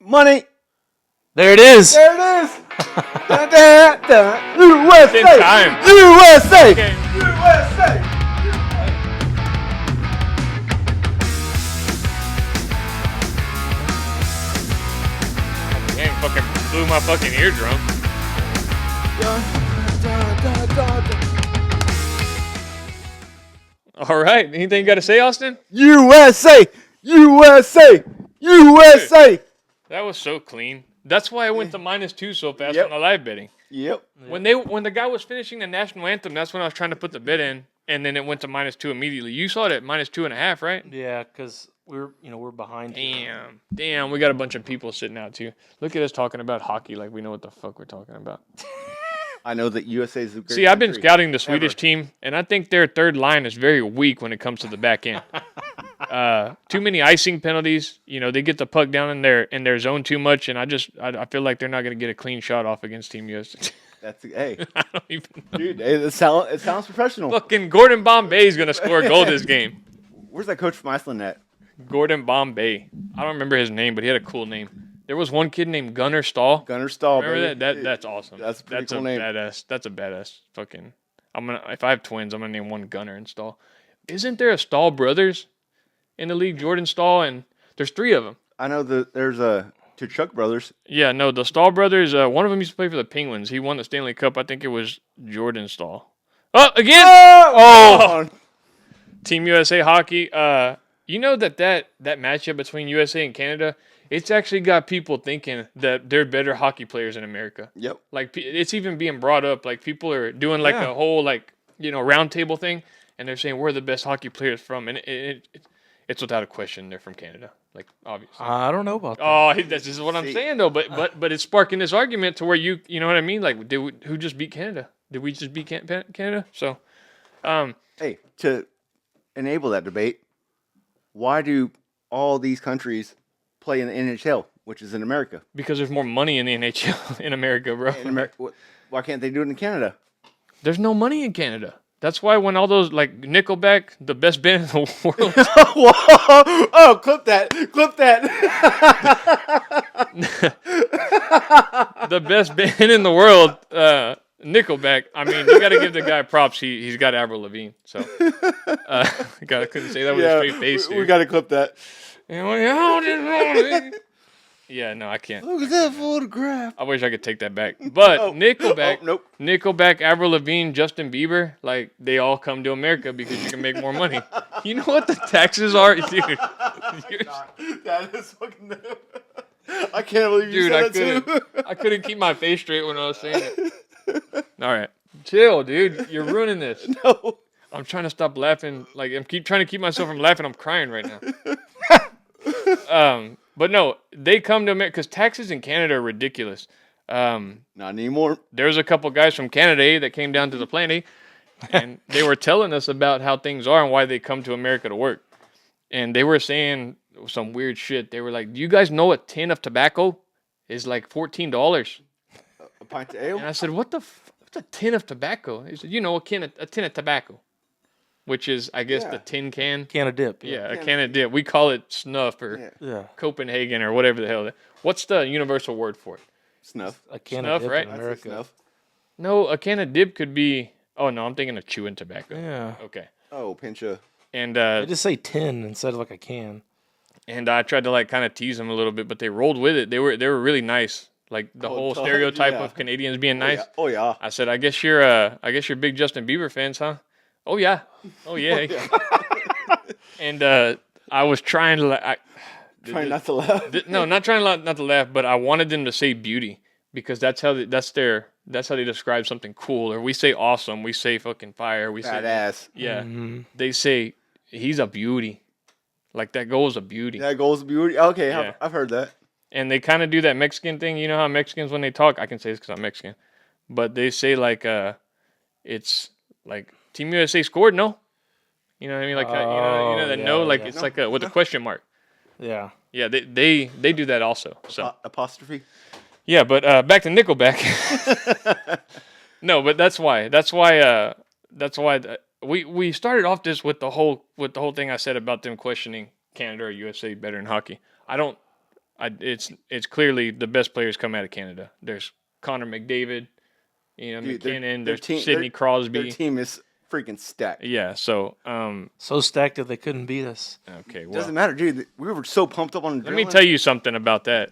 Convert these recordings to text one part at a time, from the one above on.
Money. There it is. There it is. Dun, dun, dun. USA. In time. USA. Okay. USA. Dang, fucking blew my fucking eardrum. Dun, dun, dun, dun, dun. All right. Anything you got to say, Austin? USA. USA. USA. That was so clean. That's why I went to -2 so fast Yep. on the live betting. Yep. When the guy was finishing the national anthem, that's when I was trying to put the bet in, and then it went to -2 immediately. You saw it at -2.5, right? Yeah, because we're behind. Damn, we got a bunch of people sitting out too. Look at us talking about hockey like we know what the fuck we're talking about. I know that USA is a great See, I've been country. scouting the Swedish team, and I think their third line is very weak when it comes to the back end. Too many icing penalties. They get the puck down in their zone too much, and I feel like they're not going to get a clean shot off against Team USA. Hey, I don't even know. dude, it sounds professional. Fucking Gordon Bombay is going to score a goal this game. Where's that coach from Iceland at? Gordon Bombay. I don't remember his name, but he had a cool name. There was one kid named Gunnar Stahl. Gunnar Stahl. Remember baby. That's awesome. That's a pretty cool name. Badass. That's a badass. Fucking. If I have twins, I'm gonna name one Gunnar and Stahl. Isn't there a Stahl brothers in the league? Jordan Stahl, and there's 3 of them. I know there's two Chuck brothers. Yeah, no, the Stahl brothers. One of them used to play for the Penguins. He won the Stanley Cup. I think it was Jordan Stahl. Oh, again! Oh! Team USA hockey. You know that matchup between USA and Canada, it's actually got people thinking that they're better hockey players in America. Yep. Like, it's even being brought up. Like, people are doing like a whole round table thing, and they're saying we're the best hockey players from, and it's without a question they're from Canada. Like, obviously. I don't know about that. Oh, this is what I'm saying though. But it's sparking this argument to where you know what I mean? Like, who just beat Canada? Did we just beat Canada? So, Hey, to enable that debate, why do all these countries play in the NHL, which is in America? because there's more money in the NHL in America, bro. In America, why can't they do it in Canada? There's no money in Canada. That's why when all those, like, Nickelback, the best band in the world. Whoa! Oh, clip that! Clip that! The best band in the world, Nickelback. I mean, you got to give the guy props. He's got Avril Lavigne. So, couldn't say that with a straight face. We got to clip that. Yeah, no, I can't. Look at that photograph. I wish I could take that back. But Nickelback, nope. Nickelback, Avril Lavigne, Justin Bieber, like, they all come to America because you can make more money. You know what the taxes are? Dude, That is fucking. I can't believe you said that too. I couldn't keep my face straight when I was saying it. All right. Chill, dude. You're ruining this. No. I'm trying to stop laughing. Like, trying to keep myself from laughing. I'm crying right now. But no, they come to America because taxes in Canada are ridiculous. Not anymore. There's a couple guys from Canada that came down to the planet, and they were telling us about how things are and why they come to America to work. And they were saying some weird shit. They were like, "Do you guys know a tin of tobacco is like $14?" A pint of ale? And I said, "What's a tin of tobacco?" He said, "A tin of tobacco." Which is, I guess, the tin can. Can of dip. Yeah, a can of dip. We call it snuff or Copenhagen or whatever the hell. What's the universal word for it? Snuff. A can Snuff, of dip right? in America. Snuff. No, a can of dip could be... Oh, no, I'm thinking of chewing tobacco. Yeah. Okay. Oh, pinch of. And They just say tin instead of like a can. and I tried to like kind of tease them a little bit, but they rolled with it. They were really nice. Like the whole stereotype of Canadians being nice. Oh yeah. I said, I guess you're big Justin Bieber fans, huh? Oh yeah. Oh yeah. And I was trying to Trying not to laugh. No, not trying not to laugh, but I wanted them to say beauty because that's how they describe something cool. Or we say awesome, we say fucking fire, we say Badass. yeah. Mm-hmm. They say he's a beauty, like that goal's a beauty. That goes beauty. Okay, Yeah. I've heard that. And they kind of do that Mexican thing. You know how Mexicans when they talk, I can say this because I'm Mexican, but they say like it's like Team USA scored, no. You know what I mean? Like it's like with a question mark. Yeah. Yeah, they do that also. So Apostrophe. yeah, but back to Nickelback. No, but that's why we started off this with the whole thing I said about them questioning Canada or USA better in hockey. It's clearly the best players come out of Canada. There's Connor McDavid, Dude, McKinnon. their There's team- Sidney Their Crosby. team is freaking stacked. Yeah. So So stacked that they couldn't beat us. okay. Well, Doesn't matter, dude. We were so pumped up on adrenaline. let me tell you something about that.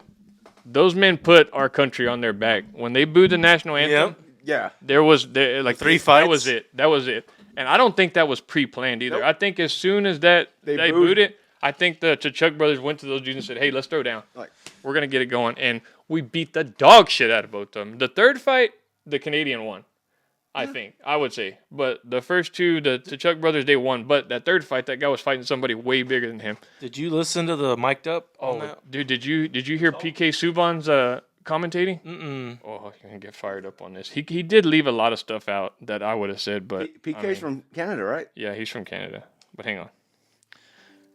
Those men put our country on their back when they booed the national anthem. Yeah. There was like 3 That fights? was it. That was it. And I don't think that was pre-planned either. Nope. I think as soon as they They booed booed. it, I think the Chuck brothers went to those dudes and said, "Hey, let's throw down. Like, We're gonna get it going." And we beat the dog shit out of both of them. The third fight, the Canadian won. I think I would say, but the first two, the Chuck brothers, they won. But that third fight, that guy was fighting somebody way bigger than him. Did you listen to the mic'd up? on that? Dude, did you hear PK Subban's commentating? Mm-mm. Oh, you're gonna get fired up on this. He did leave a lot of stuff out that I would have said, but PK's from Canada, right? yeah, he's from Canada. But hang on,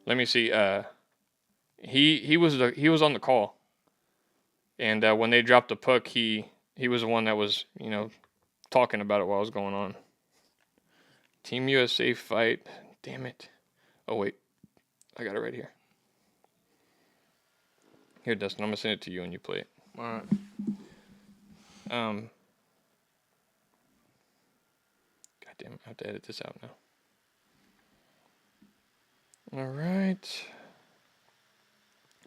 let me see. He was on the call, and when they dropped the puck, he was the one that was talking about it while it was going on. Team USA fight. Damn it. Oh wait, I got it right here. Here, Dustin, I'm gonna send it to you and you play it. All right. God damn it, I have to edit this out now. All right.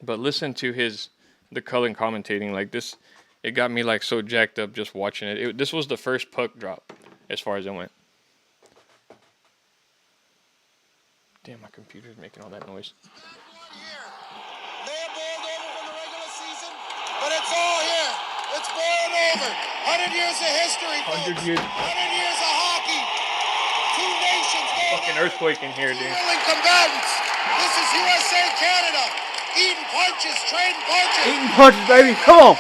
But listen to the color commentating like this. It got me like so jacked up just watching it. This was the first puck drop as far as it went. Damn, my computer's making all that noise. They boiled over from the regular season, but it's all here. It's boiled over. 100 years of history, 100 folks. years. 100 years of hockey. Two nations. Fucking earthquake in here, dude. Willing combatants. This is USA, Canada. Eating punches, trading punches. Eating punches, baby. Come on.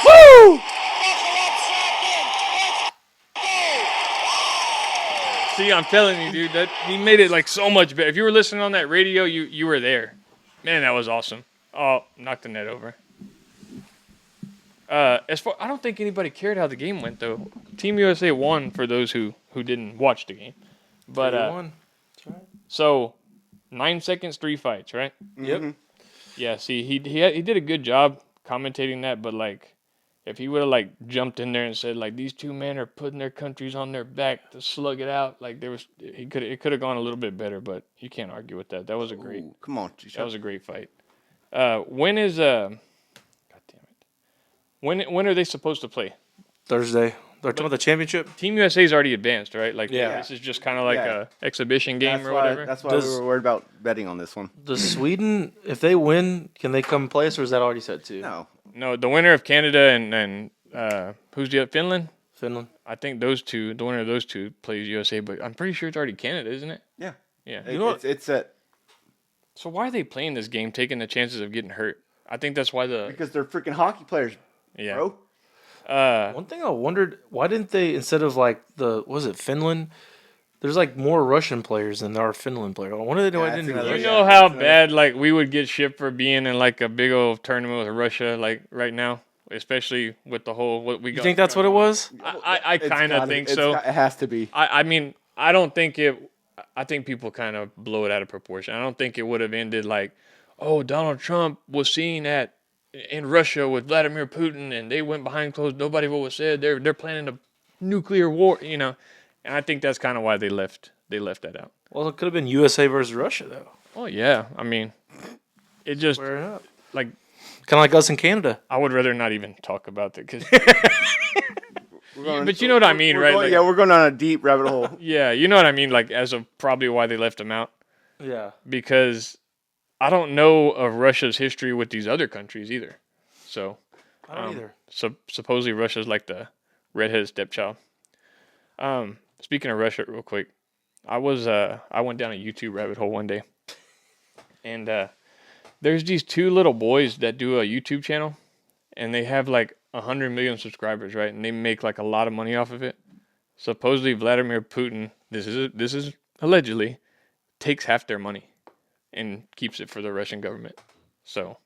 Woo! Woo! Buckle up, strap in. Let's go. See, I'm telling you, dude, that he made it like so much better. If you were listening on that radio, you were there. Man, that was awesome. Oh, knocked the net over. I don't think anybody cared how the game went though. Team USA won for those who didn't watch the game. But 3-1. That's right. so 9 seconds, 3 fights, right? Yep. Yeah. See, he did a good job commentating that, but like, if he would have like jumped in there and said like these two men are putting their countries on their back to slug it out, like it could have gone a little bit better, but you can't argue with that. That was a great. Ooh, come on. That was a great fight. When is God damn it? When are they supposed to play? Thursday. They're talking about the championship. Team USA's already advanced, right? Like, Yeah. this is just kind of like Yeah. a exhibition game That's or why, whatever. that's why Does- we were worried about betting on this one. Does Sweden, if they win, can they come play us, or is that already set too? No. No, the winner of Canada and who's the Finland? Finland. I think those two, the winner of those two plays USA, but I'm pretty sure it's already Canada, isn't it? Yeah. Yeah. You know what? It's set So why are they playing this game, taking the chances of getting hurt? I think that's why because they're freaking hockey players, yeah. bro. One thing I wondered, why didn't they, instead of like Finland? There's like more Russian players than there are Finland players. I wonder why Yeah, they didn't do that's You that. another- know Yeah, how that's bad like we would get shipped for being in like a big old tournament with Russia like right now, especially with the whole what we You got. think that's what it was? I It's kind of gotta- think it's so. got- It has to be. I mean, I don't think it. I think people kind of blow it out of proportion. I don't think it would have ended like, oh, Donald Trump was seen in Russia with Vladimir Putin, and they went behind closed. Nobody what was said. They're planning a nuclear war, And I think that's kind of why they left that out. Well, it could have been USA versus Russia though. Oh yeah, I mean, it just Square it up. like Kind of like us in Canada. I would rather not even talk about it because. We're going- But you know what I mean, we're right? going- Like- yeah, we're going down a deep rabbit hole. Yeah, you know what I mean. Like as of probably why they left him out. Yeah. Because I don't know of Russia's history with these other countries either. So, I don't either. supposedly Russia's like the redheaded stepchild. Speaking of Russia, real quick, I went down a YouTube rabbit hole one day, and there's these two little boys that do a YouTube channel, and they have like 100 million subscribers, right? And they make like a lot of money off of it. Supposedly Vladimir Putin, this is allegedly, takes half their money and keeps it for the Russian government. So,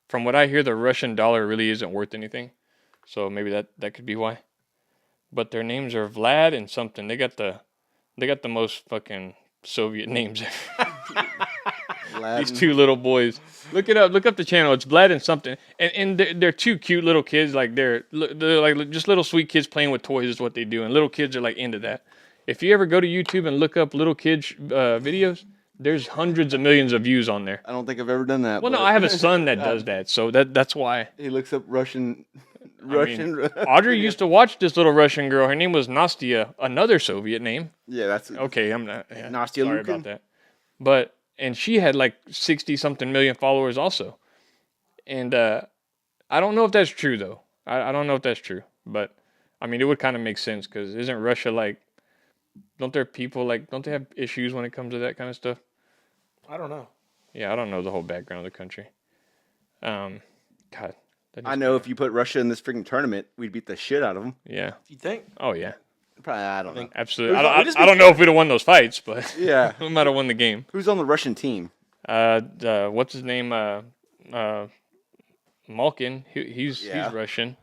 from what I hear, the Russian dollar really isn't worth anything. So maybe that could be why. But their names are Vlad and something. They got the most fucking Soviet names ever. These two little boys. Look it up. Look up the channel. It's Vlad and something. And they're two cute little kids. Like they're like just little sweet kids playing with toys is what they do. And little kids are like into that. If you ever go to YouTube and look up little kids videos, there's hundreds of millions of views on there. I don't think I've ever done that. Well, no, I have a son that does that, so that's why. He looks up Russian. Audrey used to watch this little Russian girl. Her name was Nastia, another Soviet name. Yeah, that's Okay, I'm not. Yeah, Nastia sorry Lukin? about that. And she had like 60-something million followers also. And I don't know if that's true though. I don't know if that's true, but I mean it would kind of make sense because isn't Russia like? Don't they have issues when it comes to that kind of stuff? I don't know. Yeah, I don't know the whole background of the country. God. I know if you put Russia in this freaking tournament, we'd beat the shit out of them. Yeah. You think? Oh, yeah. Probably, I don't know. Absolutely. I don't know if we'd have won those fights, but Yeah. we might have won the game. Who's on the Russian team? What's his name? Malkin. He's Russian.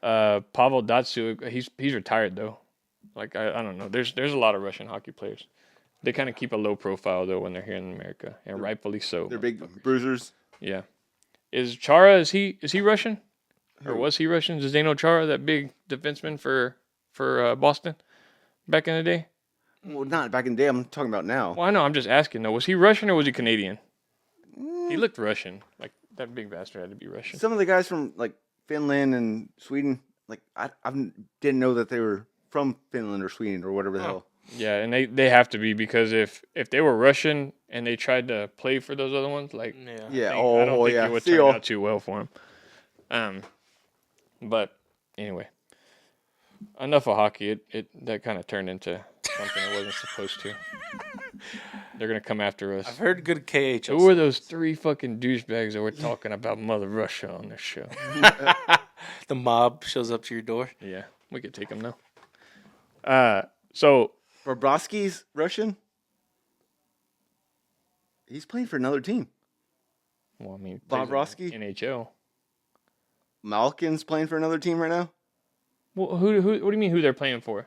Pavel Datsyuk. He's retired though. Like I don't know. There's a lot of Russian hockey players. They kind of keep a low profile though when they're here in America, and rightfully so. They're big bruisers. Yeah. Is Chara? Is he Russian? Or was he Russian? Zdeno Chara, that big defenseman for Boston back in the day? Well, not back in the day. I'm talking about now. Well, I know. I'm just asking though. Was he Russian or was he Canadian? He looked Russian. Like that big bastard had to be Russian. Some of the guys from like Finland and Sweden, like I didn't know that they were from Finland or Sweden or whatever the hell. Yeah, and they have to be because if they were Russian and they tried to play for those other ones, like Yeah. I don't think it would turn out too well for them. But anyway, enough of hockey. That kind of turned into something it wasn't supposed to. They're gonna come after us. I've heard good KHL. Who are those three fucking douchebags that were talking about Mother Russia on this show? The mob shows up to your door. Yeah, we could take them now. So Bobrovsky's Russian. He's playing for another team. well, I mean, Bobrovsky? NHL. Malkin's playing for another team right now. Well, who? What do you mean? Who they're playing for?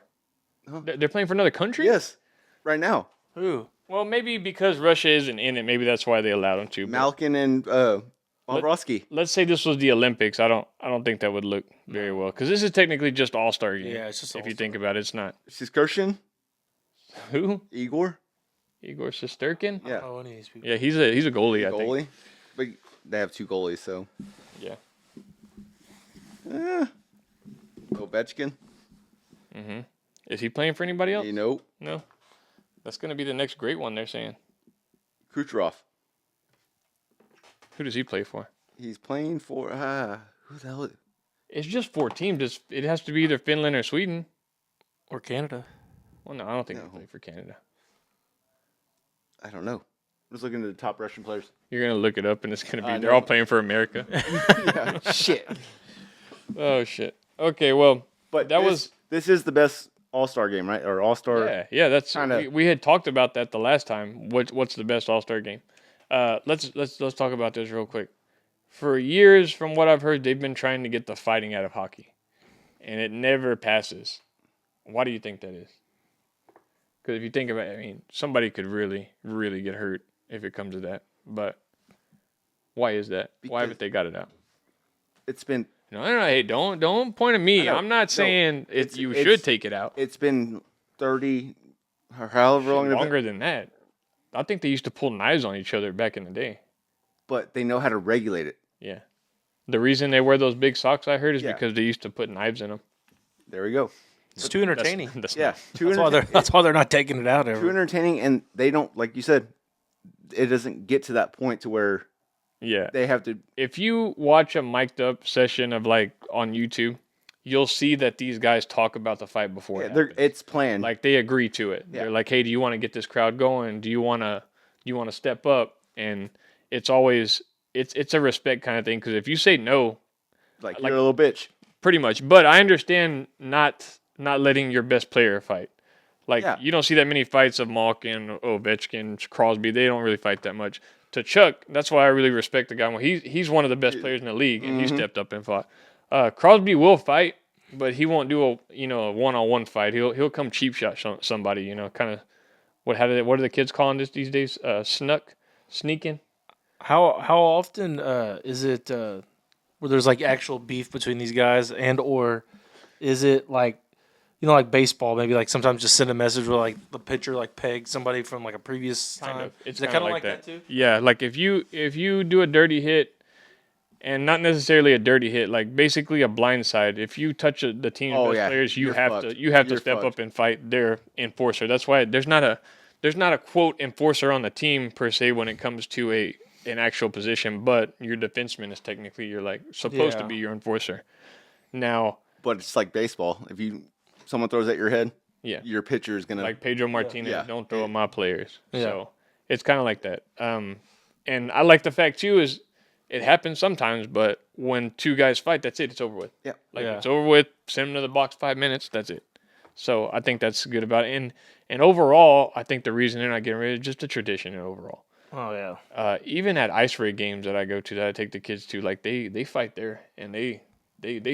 Huh? They're playing for another country? Yes, right now. Who? Well, maybe because Russia isn't in it. Maybe that's why they allowed them to. but Malkin and Bobrovsky. Let's say this was the Olympics. I don't think that would look very well because this is technically just All-Star game. Yeah, it's just if you All-Star. think about it, it's not. Siskirshin, Who? Igor. Igor Shesterkin? Yeah, Oh, any of these people. Yeah, he's a goalie. I think. goalie. But they have two goalies, so. Yeah. Ovechkin. Is he playing for anybody else? You know, No. That's gonna be the next great one. They're saying. Kucherov. Who does he play for? He's playing for who the hell? It's just 4 teams. It has to be either Finland or Sweden. Or Canada. Well, no, I don't think No. they play for Canada. I don't know. I'm just looking at the top Russian players. You're gonna look it up, and it's gonna be I they're know. all playing for America. Yeah, shit. Oh shit. Okay, well, But that was this is the best All-Star game, right? Or All-Star. yeah. That's kinda- we had talked about that the last time. What's the best All-Star game? Let's talk about this real quick. For years, from what I've heard, they've been trying to get the fighting out of hockey, and it never passes. Why do you think that is? Because if you think about it, I mean, somebody could really, really get hurt if it comes to that. But why is that? Why haven't they got it out? It's been No. Hey, don't point at me. I know. I'm not No, saying it's- you it's- should take it out. it's been 30 or however long. Longer than that. I think they used to pull knives on each other back in the day. But they know how to regulate it. Yeah. The reason they wear those big socks, I heard, is Yeah. because they used to put knives in them. There we go. It's too entertaining. Yeah, That's why they're not taking it out too ever. entertaining, and they don't, like you said, it doesn't get to that point to where Yeah. they have to. If you watch a mic'd up session of like on YouTube, you'll see that these guys talk about the fight before Yeah, it happens. it's planned. Like they agree to it. Yeah. They're like, "Hey, do you want to get this crowd going? Do you want to step up?" And it's always it's a respect kind of thing because if you say no, like like- you're a little bitch. pretty much. But I understand not letting your best player fight. Like Yeah. you don't see that many fights of Malkin, Ovechkin, Crosby. They don't really fight that much. To Chuck, that's why I really respect the guy. Well, he's one of the best players in the league, and he stepped up and fought. Crosby will fight, but he won't do a one-on-one fight. He'll come cheap shot somebody. Kind of what are the kids calling this these days? Sneaking. How often is it where there's like actual beef between these guys, and or is it like like baseball? Maybe like sometimes just send a message where like the pitcher like pegs somebody from like a previous Kind time. of. It's Is it kind of kind of like like that too? Yeah, like if you do a dirty hit, and not necessarily a dirty hit, like basically a blind side. If you touch the team's Oh best yeah, players, you you're have fucked. to you have to You're step fucked. up and fight their enforcer. That's why there's not a quote enforcer on the team per se when it comes to an actual position, but your defenseman is technically you're like supposed to Yeah. be your enforcer. Now, But it's like baseball. If someone throws at your head, yeah, your pitcher is gonna. like Pedro Martinez, Yeah. don't throw at my players. Yeah. So it's kind of like that. And I like the fact too is it happens sometimes, but when two guys fight, that's it. It's over with. Yeah. Like Yeah. it's over with. Send them to the box 5 minutes. That's it. So I think that's good about it. And overall, I think the reason they're not getting rid of it is just a tradition. And overall, Oh yeah. even at ice rink games that I go to, that I take the kids to, like they fight there and they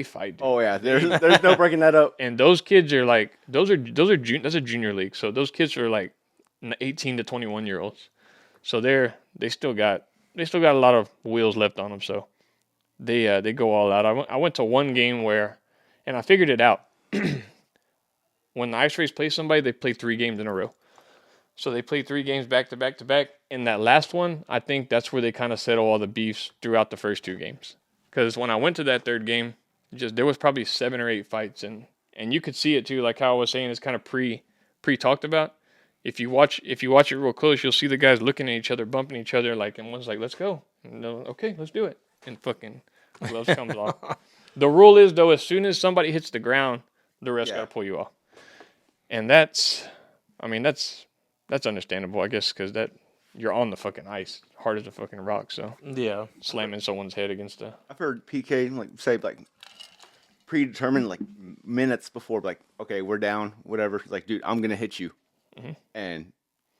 fight. Dude. Oh yeah, there's no breaking that up. And those kids are like that's a junior league. So those kids are like 18 to 21-year-olds. So they still got a lot of wheels left on them. So they go all out. I went to one game where, and I figured it out. When the Ice Rays play somebody, they play 3 games in a row. So they play 3 games back to back to back. And that last one, I think that's where they kind of settle all the beefs throughout the first 2 games. Because when I went to that third game, there was probably 7 or 8 fights, and you could see it too. Like how I was saying, it's kind of pre talked about. If you watch it real close, you'll see the guys looking at each other, bumping each other, like, and one's like, "Let's go," and okay, let's do it, and fucking gloves comes off. The rule is though, as soon as somebody hits the ground, the rest Yeah. got to pull you off, and that's understandable, I guess, because that you're on the fucking ice, hard as a fucking rock, so Yeah. slamming someone's head against the I've heard PK like say like predetermined like minutes before, like okay, we're down, whatever. It's like, dude, I'm gonna hit you, and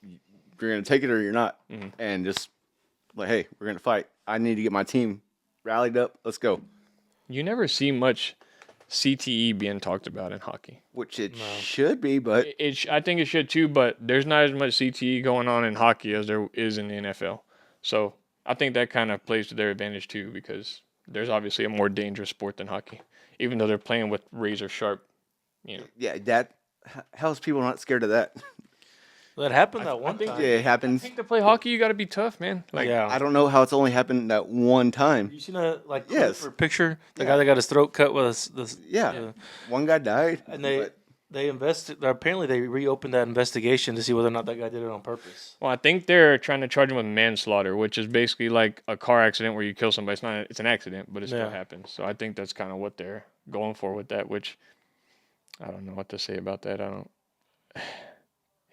you're gonna take it or you're not, and just like, hey, we're gonna fight. I need to get my team rallied up. Let's go. You never see much CTE being talked about in hockey. Which it should be, but I think it should too, but there's not as much CTE going on in hockey as there is in the NFL. So I think that kind of plays to their advantage too, because there's obviously a more dangerous sport than hockey, even though they're playing with razor sharp. yeah, how's people not scared of that? That happened that one think time. Yeah, it happens. I think to play hockey, you got to be tough, man. Like, yeah. I don't know how it's only happened that one time. You seen a like Yes. clip or picture? The Yeah. guy that got his throat cut with this. Yeah, one guy died, And but they apparently they reopened that investigation to see whether or not that guy did it on purpose. well, I think they're trying to charge him with manslaughter, which is basically like a car accident where you kill somebody. It's an accident, but it still Yeah. happens. So I think that's kind of what they're going for with that, which I don't know what to say about that. I don't.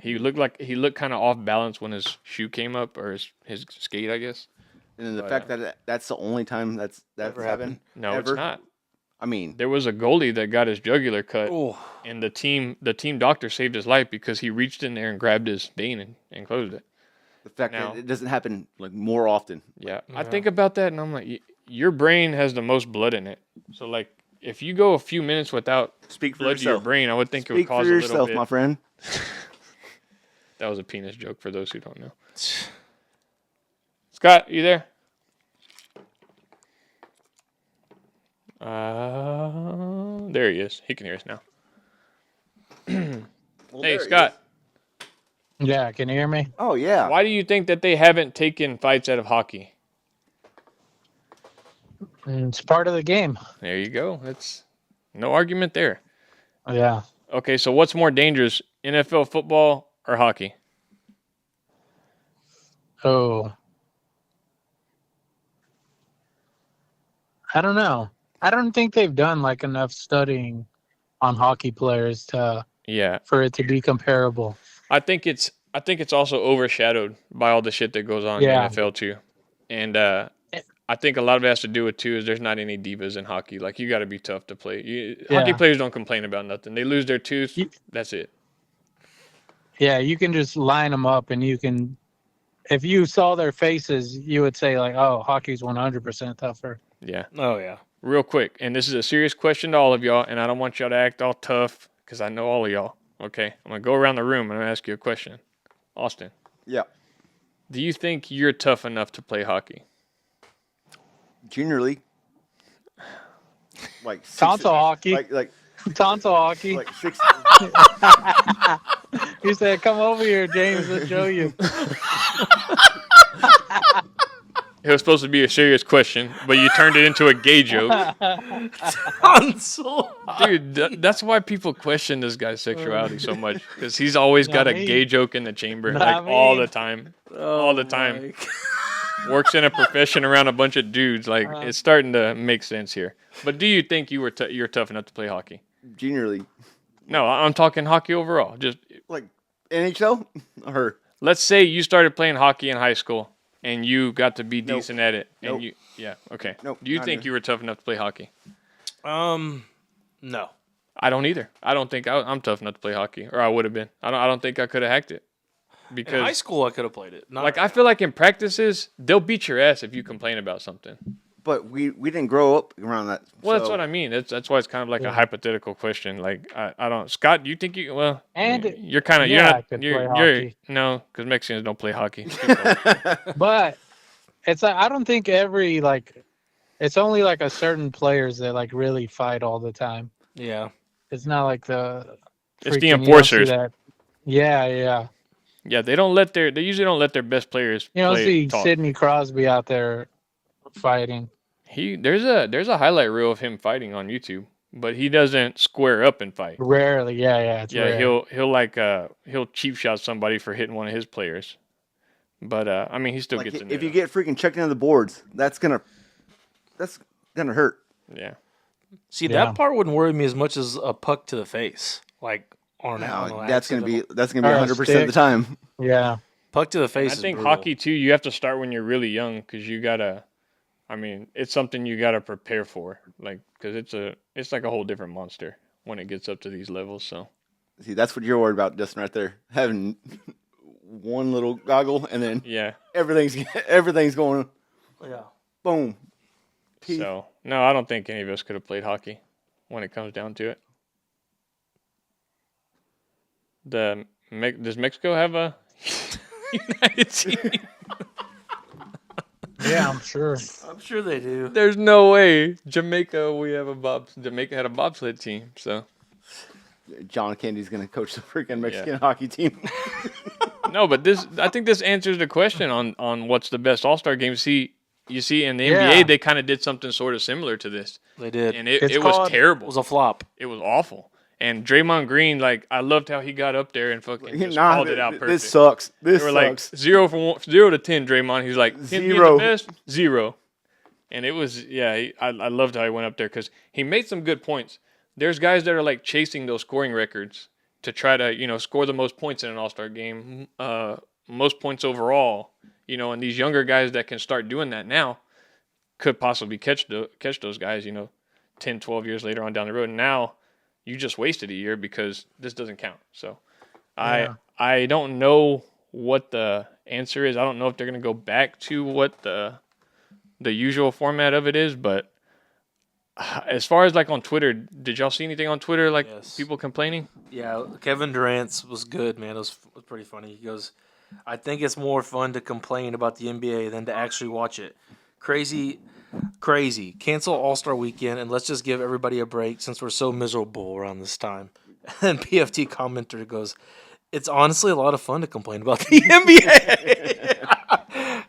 He looked kind of off balance when his shoe came up, or his skate, I guess. and then the fact that that's the only time that's Ever happened. No, ever. it's not. I mean, There was a goalie that got his jugular cut, Oh, and the team doctor saved his life because he reached in there and grabbed his vein and closed it. the fact Now- that it doesn't happen like more often. Yeah, I think about that, and I'm like, your brain has the most blood in it. So like, if you go a few minutes without Speak for blood to your yourself. brain, I would think it would Speak cause for a little yourself, bit. my friend. That was a penis joke for those who don't know. Scott, you there? There he is. He can hear us now. Well, Hey, there he Scott. is. Yeah, can you hear me? Oh yeah. Why do you think that they haven't taken fights out of hockey? It's part of the game. There you go. That's no argument there. Yeah. Okay, so what's more dangerous, NFL football or hockey? Oh. I don't know. I don't think they've done like enough studying on hockey players Yeah, for it to be comparable. I think it's also overshadowed by all the shit that goes on Yeah. in the NFL too, and I think a lot of it has to do with too is there's not any divas in hockey. Like you got to be tough to play. Hockey Yeah. players don't complain about nothing. They lose their tooth. That's it. Yeah, you can just line them up and you can, if you saw their faces, you would say like, oh, hockey's 100% tougher. Yeah. oh yeah. Real quick, and this is a serious question to all of y'all, and I don't want y'all to act all tough because I know all of y'all. Okay, I'm gonna go around the room and I'm gonna ask you a question. Austin, Yeah. Do you think you're tough enough to play hockey? Junior league. Like Tonsil hockey. like Tonsil hockey. like 6. He said, "Come over here, James. Let's show you." It was supposed to be a serious question, but you turned it into a gay joke. Tonsil. Dude, that's why people question this guy's sexuality so much. Because he's always got a me. gay joke in the chamber. Not All me. the time. All the time. Works in a profession around a bunch of dudes. Like, it's starting to make sense here. But do you think you're tough enough to play hockey? Junior league. No, I'm talking hockey overall. Just Like NHL or let's say you started playing hockey in high school and you got to be decent at it. And Nope. okay. Nope, Do you not think even. you were tough enough to play hockey? No. I don't either. I don't think I'm tough enough to play hockey, or I would have been. I don't think I could have hacked it In because high school, I could have played it. Not, like I feel like in practices they'll beat your ass if you complain about something. but we didn't grow up around that. Well, that's so- what I mean. That's why it's kind of like a hypothetical question. Like I don't. Scott, you think you? Well, And you're kind of yeah, I you're could not. You're play hockey. no, because Mexicans don't play hockey. But it's I don't think every it's only like a certain players that like really fight all the time. yeah. It's not like the It's the freaking- you don't see enforcers. that. Yeah. Yeah, they usually don't let their best players You don't play see talk. Sidney Crosby out there fighting. There's a highlight reel of him fighting on YouTube, but he doesn't square up and fight. Rarely, yeah. It's Yeah, rare. he'll cheap shot somebody for hitting one of his players. But I mean, he still Like, gets in if there. you get freaking checked into the boards, that's gonna hurt. Yeah. See, Yeah. that part wouldn't worry me as much as a puck to the face, like on No, an that's gonna be accidental- Or a 100% of the stick. time. Yeah. puck to the face. I is think brutal. hockey too. You have to start when you're really young because you gotta. I mean, it's something you gotta prepare for, like because it's like a whole different monster when it gets up to these levels. So See, that's what you're worried about, Dustin, right there. Having one little goggle and then yeah. everything's going Yeah. boom. Teeth. So no, I don't think any of us could have played hockey when it comes down to it. Does Mexico have a United team? Yeah, I'm sure. I'm sure they do. There's no way. Jamaica had a bobsled team. So John Kennedy's gonna coach the freaking Mexican hockey team. no, but I think this answers the question on what's the best All-Star game. You see, in the Yeah. NBA, they kind of did something sort of similar to this, They did. and It it It's was called- terrible. was a flop. It was awful. And Draymond Green, like, I loved how he got up there and fucking just called it out perfect. This sucks. This They were sucks. like 0 to 10, Draymond. He's like, 10 being 0. the best, 0. And it was, I loved how he went up there because he made some good points. There's guys that are like chasing those scoring records to try to, score the most points in an All-Star game, most points overall, and these younger guys that can start doing that now could possibly catch those guys, 10, 12 years later on down the road. And now you just wasted a year because this doesn't count. So Yeah. I don't know what the answer is. I don't know if they're going to go back to what the usual format of it is, but as far as like on Twitter, did y'all see anything on Twitter like Yes. people complaining? Yeah, Kevin Durant's was good, man. It was pretty funny. He goes, I think it's more fun to complain about the NBA than to actually watch it. Crazy. Cancel All-Star Weekend and let's just give everybody a break since we're so miserable around this time. And PFT commenter goes, it's honestly a lot of fun to complain about the NBA.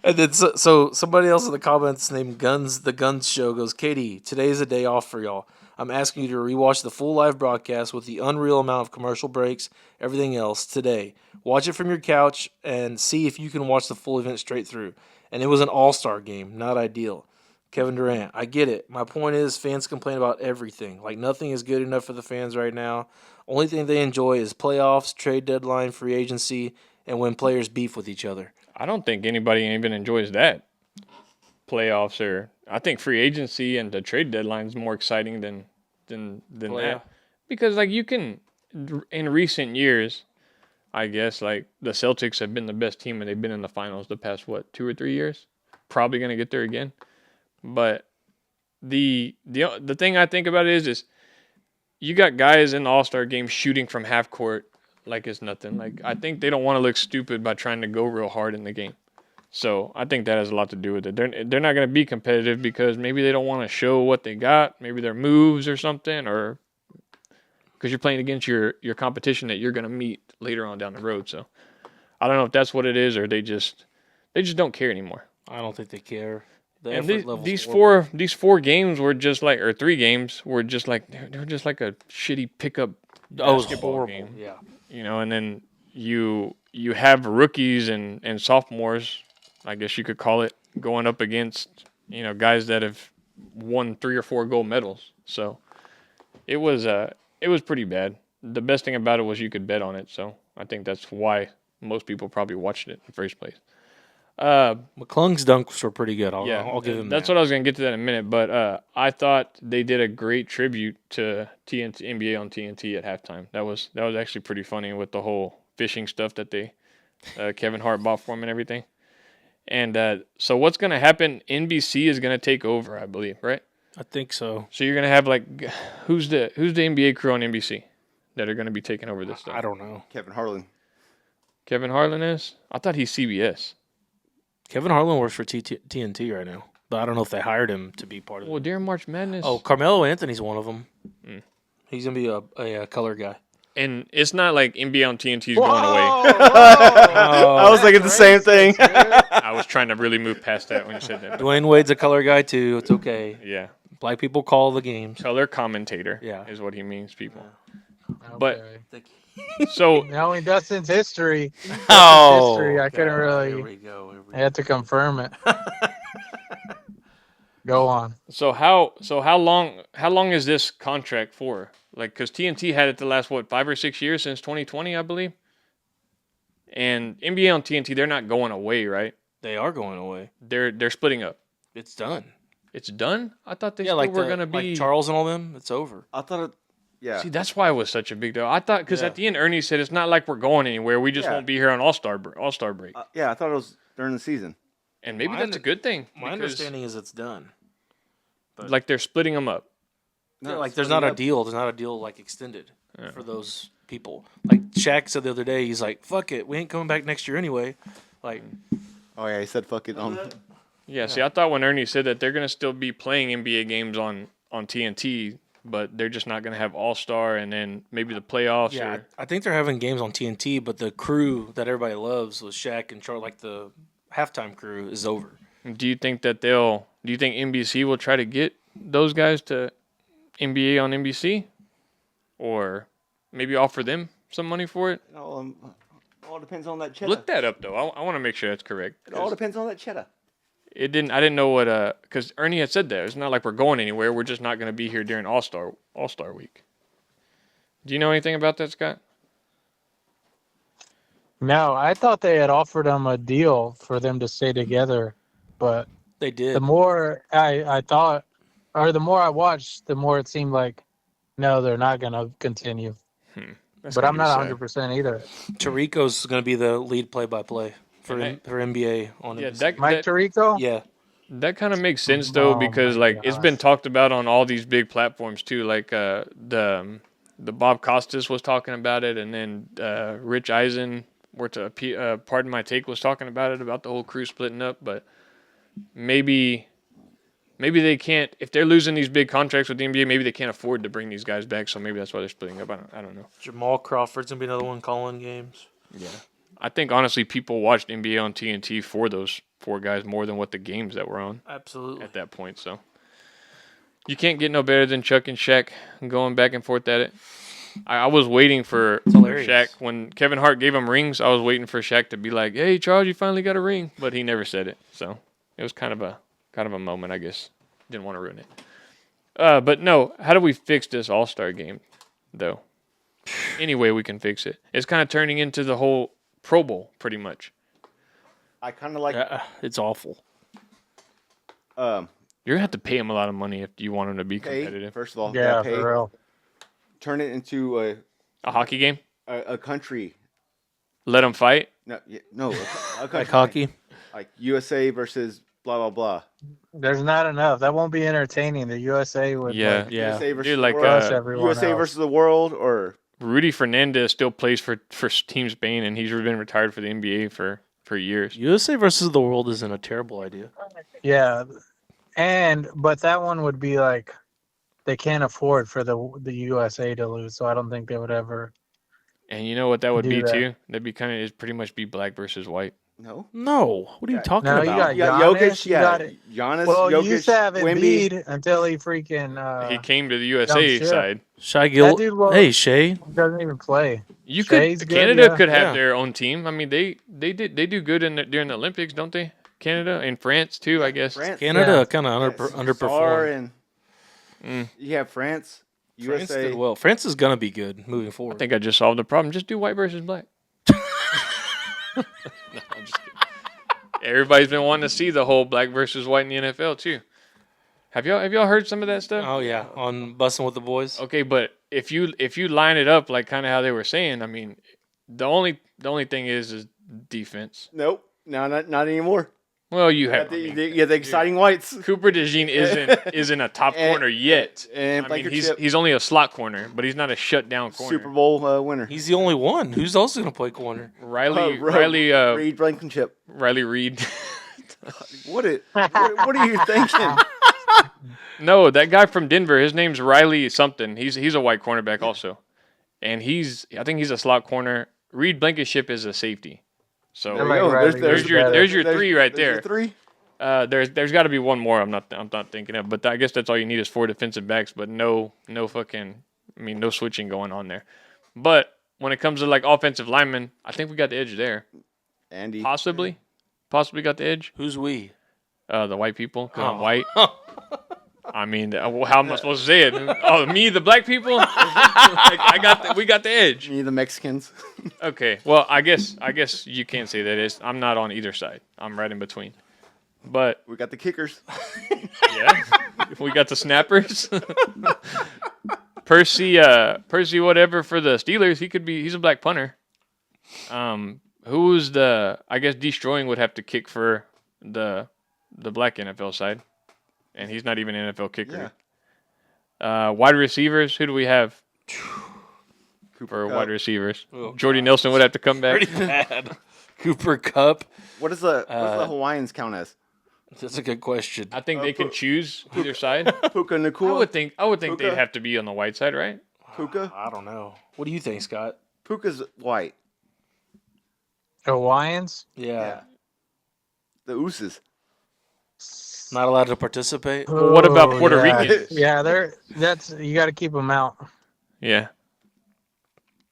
And then so somebody else in the comments named The Guns Show goes, Katie, today's a day off for y'all. I'm asking you to rewatch the full live broadcast with the unreal amount of commercial breaks, everything else today. Watch it from your couch and see if you can watch the full event straight through. And it was an all-star game, not ideal. Kevin Durant, I get it. My point is fans complain about everything. Like nothing is good enough for the fans right now. Only thing they enjoy is playoffs, trade deadline, free agency, and when players beef with each other. I don't think anybody even enjoys that. Playoffs I think free agency and the trade deadline is more exciting than Well, yeah. that. Because like you can, in recent years, I guess like the Celtics have been the best team and they've been in the finals the past 2 or 3 years. Probably gonna get there again. But the thing I think about it is you got guys in the All-Star game shooting from half court like it's nothing. Like I think they don't want to look stupid by trying to go real hard in the game. So I think that has a lot to do with it. They're not going to be competitive because maybe they don't want to show what they got, maybe their moves or something, or because you're playing against your competition that you're going to meet later on down the road. So I don't know if that's what it is, or they just don't care anymore. I don't think they care. The And effort level's these horrible. these 4 games were just like, or 3 games were just like they were just like a shitty pickup Oh, it was basketball horrible. game. Yeah. And then you have rookies and sophomores, I guess you could call it, going up against guys that have won 3 or 4 gold medals. So it was pretty bad. The best thing about it was you could bet on it. So I think that's why most people probably watched it in the first place. McClung's dunks were pretty good. I'll give him that's that. what I was going to get to that in a minute. But I thought they did a great tribute to TNT, NBA on TNT at halftime. That was actually pretty funny with the whole fishing stuff that they Kevin Hart bought for him and everything. And so what's going to happen? NBC is going to take over, I believe, right? I think so. So you're going to have who's the NBA crew on NBC that are going to be taking over this stuff? I don't know. Kevin Harlan. Kevin Harlan is? I thought he's CBS. Kevin Harlan works for TNT right now, but I don't know if they hired him to be part of it. Well, during March Madness. Oh, Carmelo Anthony's one of them. He's gonna be a color guy. And it's not like NBA on TNT is going away. I was thinking the same thing. I was trying to really move past that when you said that. Dwayne Wade's a color guy too. It's okay. Yeah. Black people call the games. Color commentator Yeah. is what he means, people. Okay. But so Knowing Dustin's history, Oh, I couldn't really. Here we go. I had to confirm it. Go on. how long is this contract for? Like, because TNT had it the last 5 or 6 years since 2020, I believe. And NBA on TNT, they're not going away, right? They are going away. They're splitting up. It's done. It's done. I thought they Yeah, still like were gonna be. like Charles and all them. It's over. I thought it. Yeah. See, that's why it was such a big deal. I thought because Yeah. at the end, Ernie said it's not like we're going anywhere. We just Yeah. won't be here on All Star break. Yeah, I thought it was during the season. And maybe My that's a good thing. My because, understanding is it's done. like, they're splitting them up. Yeah, like there's not a deal. There's not a deal like extended for those people. Like Shaq said the other day, he's like, "Fuck it, we ain't coming back next year anyway." Like, Oh yeah, he said fuck it on. Yeah, see, I thought when Ernie said that they're going to still be playing NBA games on TNT, but they're just not going to have All Star and then maybe the playoffs. yeah, Or, I think they're having games on TNT, but the crew that everybody loves with Shaq and Charles, like the halftime crew, is over. do you think NBC will try to get those guys to NBA on NBC, or maybe offer them some money for it? It all depends on that cheddar. Look that up though. I want to make sure that's correct. It all depends on that cheddar. I didn't know what because Ernie had said that it's not like we're going anywhere. We're just not going to be here during All Star week. Do you know anything about that, Scott? No, I thought they had offered them a deal for them to stay together, but They did. the more I thought, or the more I watched, the more it seemed like, no, they're not going to continue. That's But I'm gonna not be sad. 100% either. Tarico's going to be the lead play-by-play for NBA on Yeah, NBC. Mike Tirico? Yeah. That kind of makes sense though, Oh because my it's been talked about on all these big platforms too. Like the Bob Costas was talking about it, and then Rich Eisen, Pardon My Take, was talking about it, about the whole crew splitting up. But maybe they can't, if they're losing these big contracts with the NBA. Maybe they can't afford to bring these guys back, so maybe that's why they're splitting up. I don't know. Jamal Crawford's going to be another one calling games. Yeah, I think honestly, people watched NBA on TNT for those 4 guys more than what the games that were on Absolutely. at that point. So you can't get no better than Chuck and Shaq going back and forth at it. I was waiting for hilarious. Shaq when Kevin Hart gave him rings. I was waiting for Shaq to be like, "Hey, Charles, you finally got a ring," but he never said it. So it was kind of a moment, I guess. Didn't want to ruin it. But no, how do we fix this All-Star game, though? Any way we can fix it. It's kind of turning into the whole Pro Bowl, pretty much. I kind of like. It's awful. You're gonna have to pay him a lot of money if you want him to be Pay, competitive. first of all. Yeah, pay. for real. Turn it into A hockey game? a country. Let them fight? No, a country. Like hockey. Like USA versus blah blah blah. There's not enough. That won't be entertaining. The USA would. Yeah. like, Yeah. USA versus Dude, the like, world. crush everyone USA else. versus the world, or Rudy Fernandez still plays for Team Spain, and he's been retired for the NBA for for years. USA versus the world isn't a terrible idea. Yeah, but that one would be like they can't afford for the USA to lose, so I don't think they would ever. And you know what that would Do be that. too? That'd be kind of is pretty much be black versus white. No. No, what are you Yeah. talking No, you about? got You got Giannis, Jokic, you yeah. got it. Giannis, Well, Jokic, you used to have Wemby. Embiid until he freaking He came to the USA ship. side. Shai Gil. That dude won't- Hey, Shay. doesn't even play. You Shea's could good, Canada yeah. could have Yeah. their own team. I mean, they do good during the Olympics, don't they? Canada and France too, I guess. France, Canada Yeah. kind of Sar underperformed. and you have France, France USA. did well. France is gonna be good moving forward. I think I just solved the problem. Just do white versus black. No, I'm just kidding. Everybody's been wanting to see the whole black versus white in the NFL too. Have y'all heard some of that stuff? Oh yeah, on Bussin' with the Boys. Okay, but if you line it up like kind of how they were saying, I mean, the only thing is defense. Nope, no, not anymore. Well, you You have got the exciting whites. Cooper DeJean isn't a top And- corner yet. And I mean, Blankenship, he's only a slot corner, but he's not a shutdown corner. Super Bowl winner. He's the only one. Who's also gonna play corner? Riley Reed Blankenship. Riley Reed. What are you thinking? No, that guy from Denver. His name's Riley something. He's a white cornerback also, and I think he's a slot corner. Reed Blankenship is a safety. So There we like go. Riley there's your better. three right There's there. your three. There's got to be one more. I'm not thinking of, but I guess that's all you need is 4 defensive backs, but no switching going on there. But when it comes to like offensive linemen, I think we got the edge there. Andy. Possibly got the edge. Who's we? The white people, 'cause I'm Oh. white. I mean, how am I supposed to say it? Oh, me, the black people. We got the edge. Me, the Mexicans. Okay, well, I guess you can't say that. I'm not on either side. I'm right in between. But We got the kickers. yeah, we got the snappers. Percy, whatever for the Steelers. He's a black punter. Who's I guess Destroying would have to kick for the black NFL side, and he's not even an NFL kicker. Wide receivers, who do we have for Kupp. wide receivers? Oh, Jordy Nelson would have to come back. Pretty bad. Cooper Cup. What does the Hawaiians count as? That's a good question. I think they can choose either side. Puka I Nakua. would think Puka? they'd have to be on the white side, right? Puka. I don't know. What do you think, Scott? Puka's white. Hawaiians. Yeah. The Ooses. Not allowed to participate. Well, what about Oh, Puerto yeah. Ricans? Yeah, you got to keep them out. Yeah.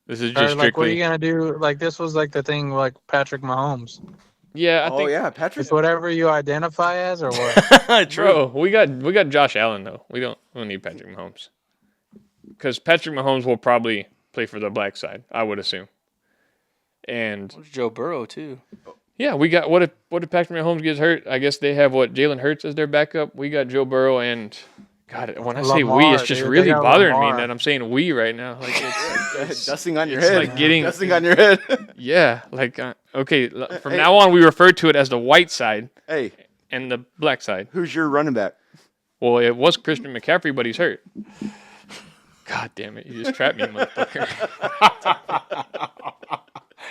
This is Or, just like, what are strictly. you gonna do? Like, this was like the thing, like Patrick Mahomes. Yeah, I Oh think. yeah, Patrick. It's whatever you identify as, or what? Bro, we got Josh Allen though. We don't need Patrick Mahomes. Because Patrick Mahomes will probably play for the black side, I would assume. And Joe Burrow too. yeah, we got what if Patrick Mahomes gets hurt? I guess they have Jalen Hurts as their backup. We got Joe Burrow and God. When I say we, Lamar, it's just dude, they really got bothering me Lamar. that I'm saying we right now. Like it's Dusting on your it's head. like getting- Dusting on your head. yeah, like okay. From now on, we refer to it as the white side Hey, and the black side. who's your running back? Well, it was Christian McCaffrey, but he's hurt. God damn it! You just trapped me, motherfucker.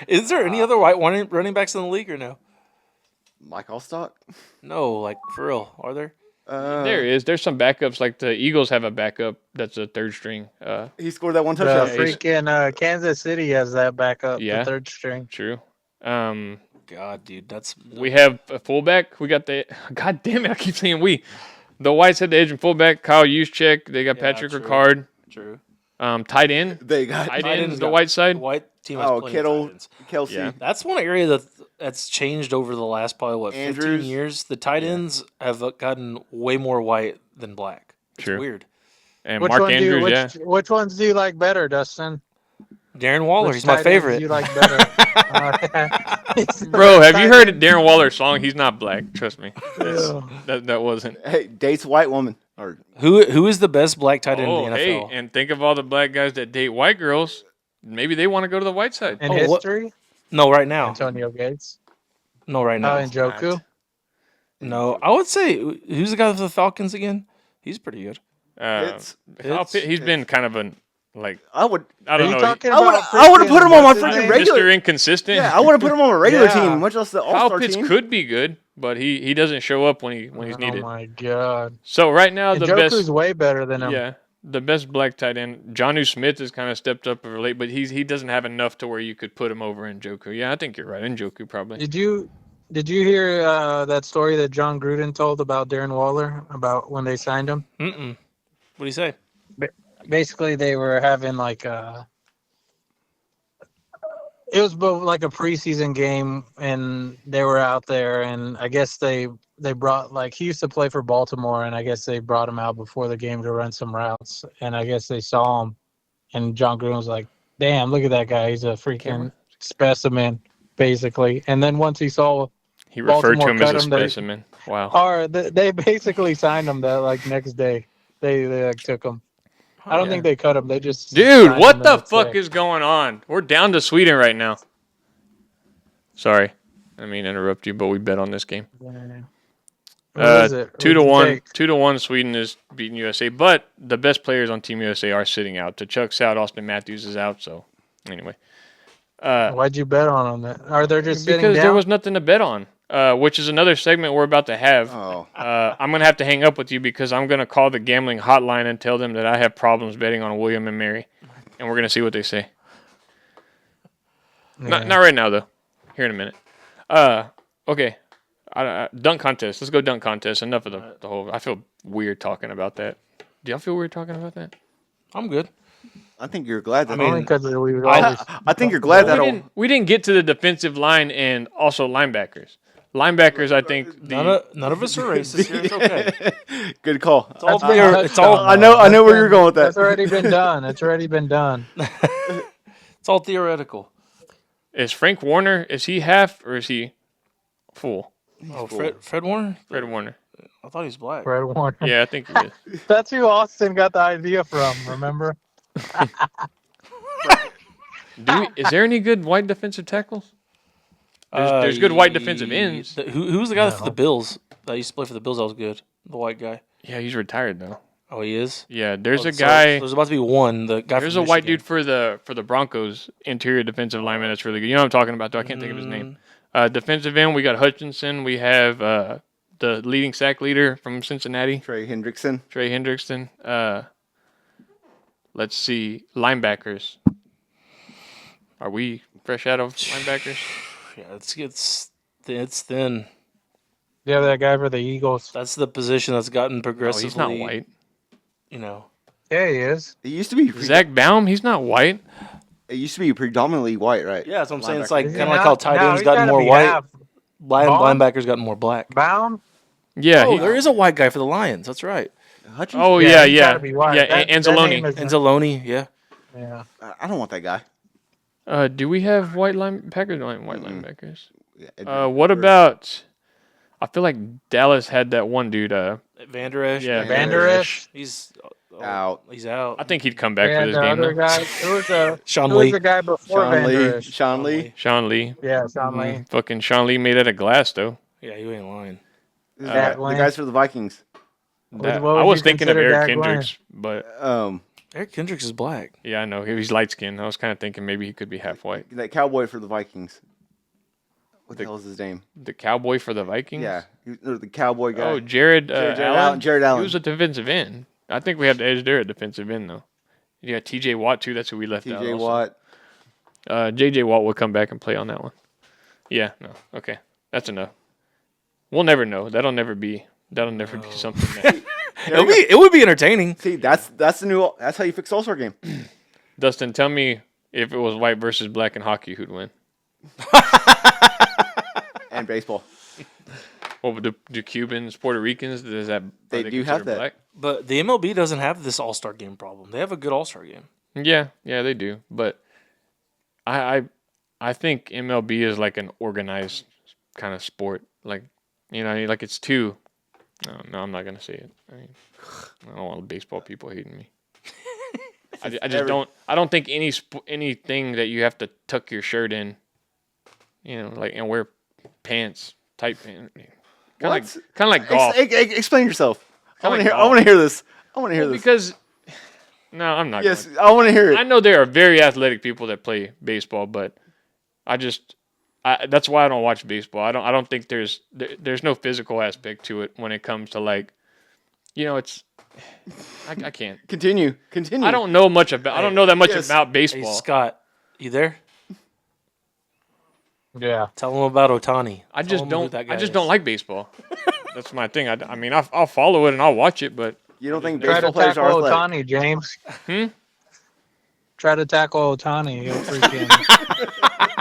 Is there any other white running backs in the league or no? Mike Allstock. No, like for real, are there? There is. There's some backups. Like the Eagles have a backup that's a third string. He scored that one The touchdown. freaking Kansas City has that backup, Yeah. the third string. True. God, dude, that's We have a fullback. We got the. God damn it! I keep saying we. The Whites had the edge and fullback. Kyle Juszczyk. They got Yeah, Patrick true. Ricard. true. Tight end. They got Tight Tight end. end's The got- white side. The white team has plenty of Kittle, tight ends. Kelsey. Yeah. That's one area that's changed over the last probably 15 Andrews. years. The tight ends have gotten way more white than black. It's True. weird. And Which Mark one Andrews. do you, Yeah. which ones do you like better, Dustin? Darren Waller, Which he's my tight ends favorite. You like better? Bro, have you heard Darren Waller's song? He's not black. Trust me. That wasn't. Hey, dates white woman. Or Who is the best black tight end Oh, in the hey, NFL? and think of all the black guys that date white girls. Maybe they want to go to the white side. In Oh, what- history, No, right now. Antonio Gates. No, right now. Oh, and Joku. No, I would say who's the guy for the Falcons again? He's pretty good. Kyle Pitts. Pitt, he's been kind of Like I would. I Are don't you know. talking I would. about? I would have put him on my what's his freaking name? regular. Mr. Inconsistent. Yeah, I would have put him on my regular Yeah. team, much less the Kyle All-Star Pitts team. could be good, but he doesn't show up when he's Oh needed. my god. So right now And the Joku's best, way better than him. yeah, the best black tight end, Jonnu Smith has kind of stepped up of late, but he doesn't have enough to where you could put him over Njoku. Yeah, I think you're right, Njoku probably. Did you hear that story that John Gruden told about Darren Waller about when they signed him? Mm-mm. What do you say? Basically, they were having like it was both like a preseason game, and they were out there, and I guess they brought, like, he used to play for Baltimore, and I guess they brought him out before the game to run some routes, and I guess they saw him, and John Gruden was like, "Damn, look at that guy! He's a freaking specimen, basically." And then once he saw, He referred to Baltimore him as a cut him, they- specimen. Wow. or they basically signed him that like next day. They like took him. I don't Yeah. think they cut him. They just Dude, signed what him the next fuck day. is going on? We're down to Sweden right now. Sorry. I mean interrupt you, but we bet on this game. What is it? 2-1. 2-1 Sweden is beating USA, but the best players on Team USA are sitting out. Tuchuk's out, Austin Matthews is out, so anyway. Why'd you bet on them? Are they just sitting Because down? there was nothing to bet on. Which is another segment we're about to have. Oh. I'm going to have to hang up with you because I'm going to call the gambling hotline and tell them that I have problems betting on William and Mary. And we're going to see what they say. Yeah. Not right now, though. Here in a minute. Okay. Dunk contest. Let's go dunk contest. Enough of the whole... I feel weird talking about that. Do y'all feel weird talking about that? I'm good. I think you're glad that. Only because we would always. I think you're glad that. We didn't get to the defensive line and also linebackers. Linebackers, I think... None of us are racist here. It's okay. Good call. It's all, That's it's all, I know where you're going with that. That's already been done. It's already been done. it's all theoretical. Is Frank Warner, is he half or is he full? Oh, Fred Warner? Fred Warner. I thought he was black. Fred Warner. Yeah, I think he is. That's who Austin got the idea from. Remember? Is there any good white defensive tackles? There's good white defensive ends. Who was the guy for the Bills that used to play for the Bills that was good? The white guy. Yeah, he's retired though. Oh, he is? Yeah, there's a So guy. there's about to be one. The guy There's from a white Michigan. dude for the Broncos interior defensive lineman that's really good. You know what I'm talking about, though. I can't think of his name. Defensive end, we got Hutchinson. We have the leading sack leader from Cincinnati, Trey Hendrickson. Trey Hendrickson. Let's see, linebackers. Are we fresh out of linebackers? Yeah, it's thin. Yeah, that guy for the Eagles. That's the position that's gotten No, progressively. he's not white. You know. Yeah, he is. It used to be. Zach Baum, he's not white. It used to be predominantly white, right? Yeah, that's what I'm saying. It's Linebacker. like Is he kind of like not? how tight No, ends he's gotten gotta more be white. half. Baum? Linebackers gotten more black. Bound? Yeah. Oh, there is a white guy for the Lions. That's right. Hutchinson? Oh Yeah, yeah, he's yeah, gotta be white. yeah. That Anzalone. name is- Anzalone, yeah. Yeah. I don't want that guy. Do we have white linebackers? No, white linebackers. Yeah, What about? I feel like Dallas had that one dude. Van Der Esch. Yeah, Van Der Esch? He's Out. He's out. I think he'd come back Yeah, for this the game. other Though. guy. Sean Who was Lee. the guy before Sean Van Der Lee. Esch? Sean Lee. Sean Lee. Yeah, Sean Lee. Fucking Sean Lee made out of glass though. Yeah, you ain't lying. The Dak Lane. guys for the Vikings. That- what would I was you thinking of consider Eric Dak Lane? Kendricks, but Eric Kendricks is black. yeah, I know he's light skinned. I was kind of thinking maybe he could be half white. That cowboy for the Vikings. What the hell is his name? The cowboy for the Vikings. Yeah, the cowboy guy. Oh, Jared Allen. Jared Allen. He was a defensive end. I think we have the edge there at defensive end though. You got T.J. Watt too. That's who we left out. T.J. also. Watt. J.J. Watt will come back and play on that one. Yeah. No. Okay. That's enough. We'll never know. That'll never be something that It would be entertaining. See, that's how you fix All-Star game. Dustin, tell me if it was white versus black in hockey, who'd win? And baseball. Well, do Cubans, Puerto Ricans, are They do have considered that. black? But the MLB doesn't have this All-Star game problem. They have a good All-Star game. Yeah, they do. But I think MLB is like an organized kind of sport. Like, you know, like it's too. No, I'm not gonna say it. I don't want baseball people hating me. I just don't. I don't think anything that you have to tuck your shirt in, you know, like and wear pants, tight pants. Kind of like golf. Explain yourself. I Kinda want to like hear. golf. I want to hear this. I want to hear this. Because No, I'm not. Yes, I want to hear I it. know there are very athletic people that play baseball, but that's why I don't watch baseball. I don't think there's no physical aspect to it when it comes to like, it's I can't. Continue. I don't know much about. I don't know that much Yes. about Hey, baseball. Scott, you there? Yeah. Tell him about Otani. I Tell just him who don't. that guy I just is. don't like baseball. That's my thing. I mean, I'll follow it and I'll watch it, but You don't think Try baseball to players are tackle athletic? Otani, James. Hmm? Try to tackle Otani. He'll freaking.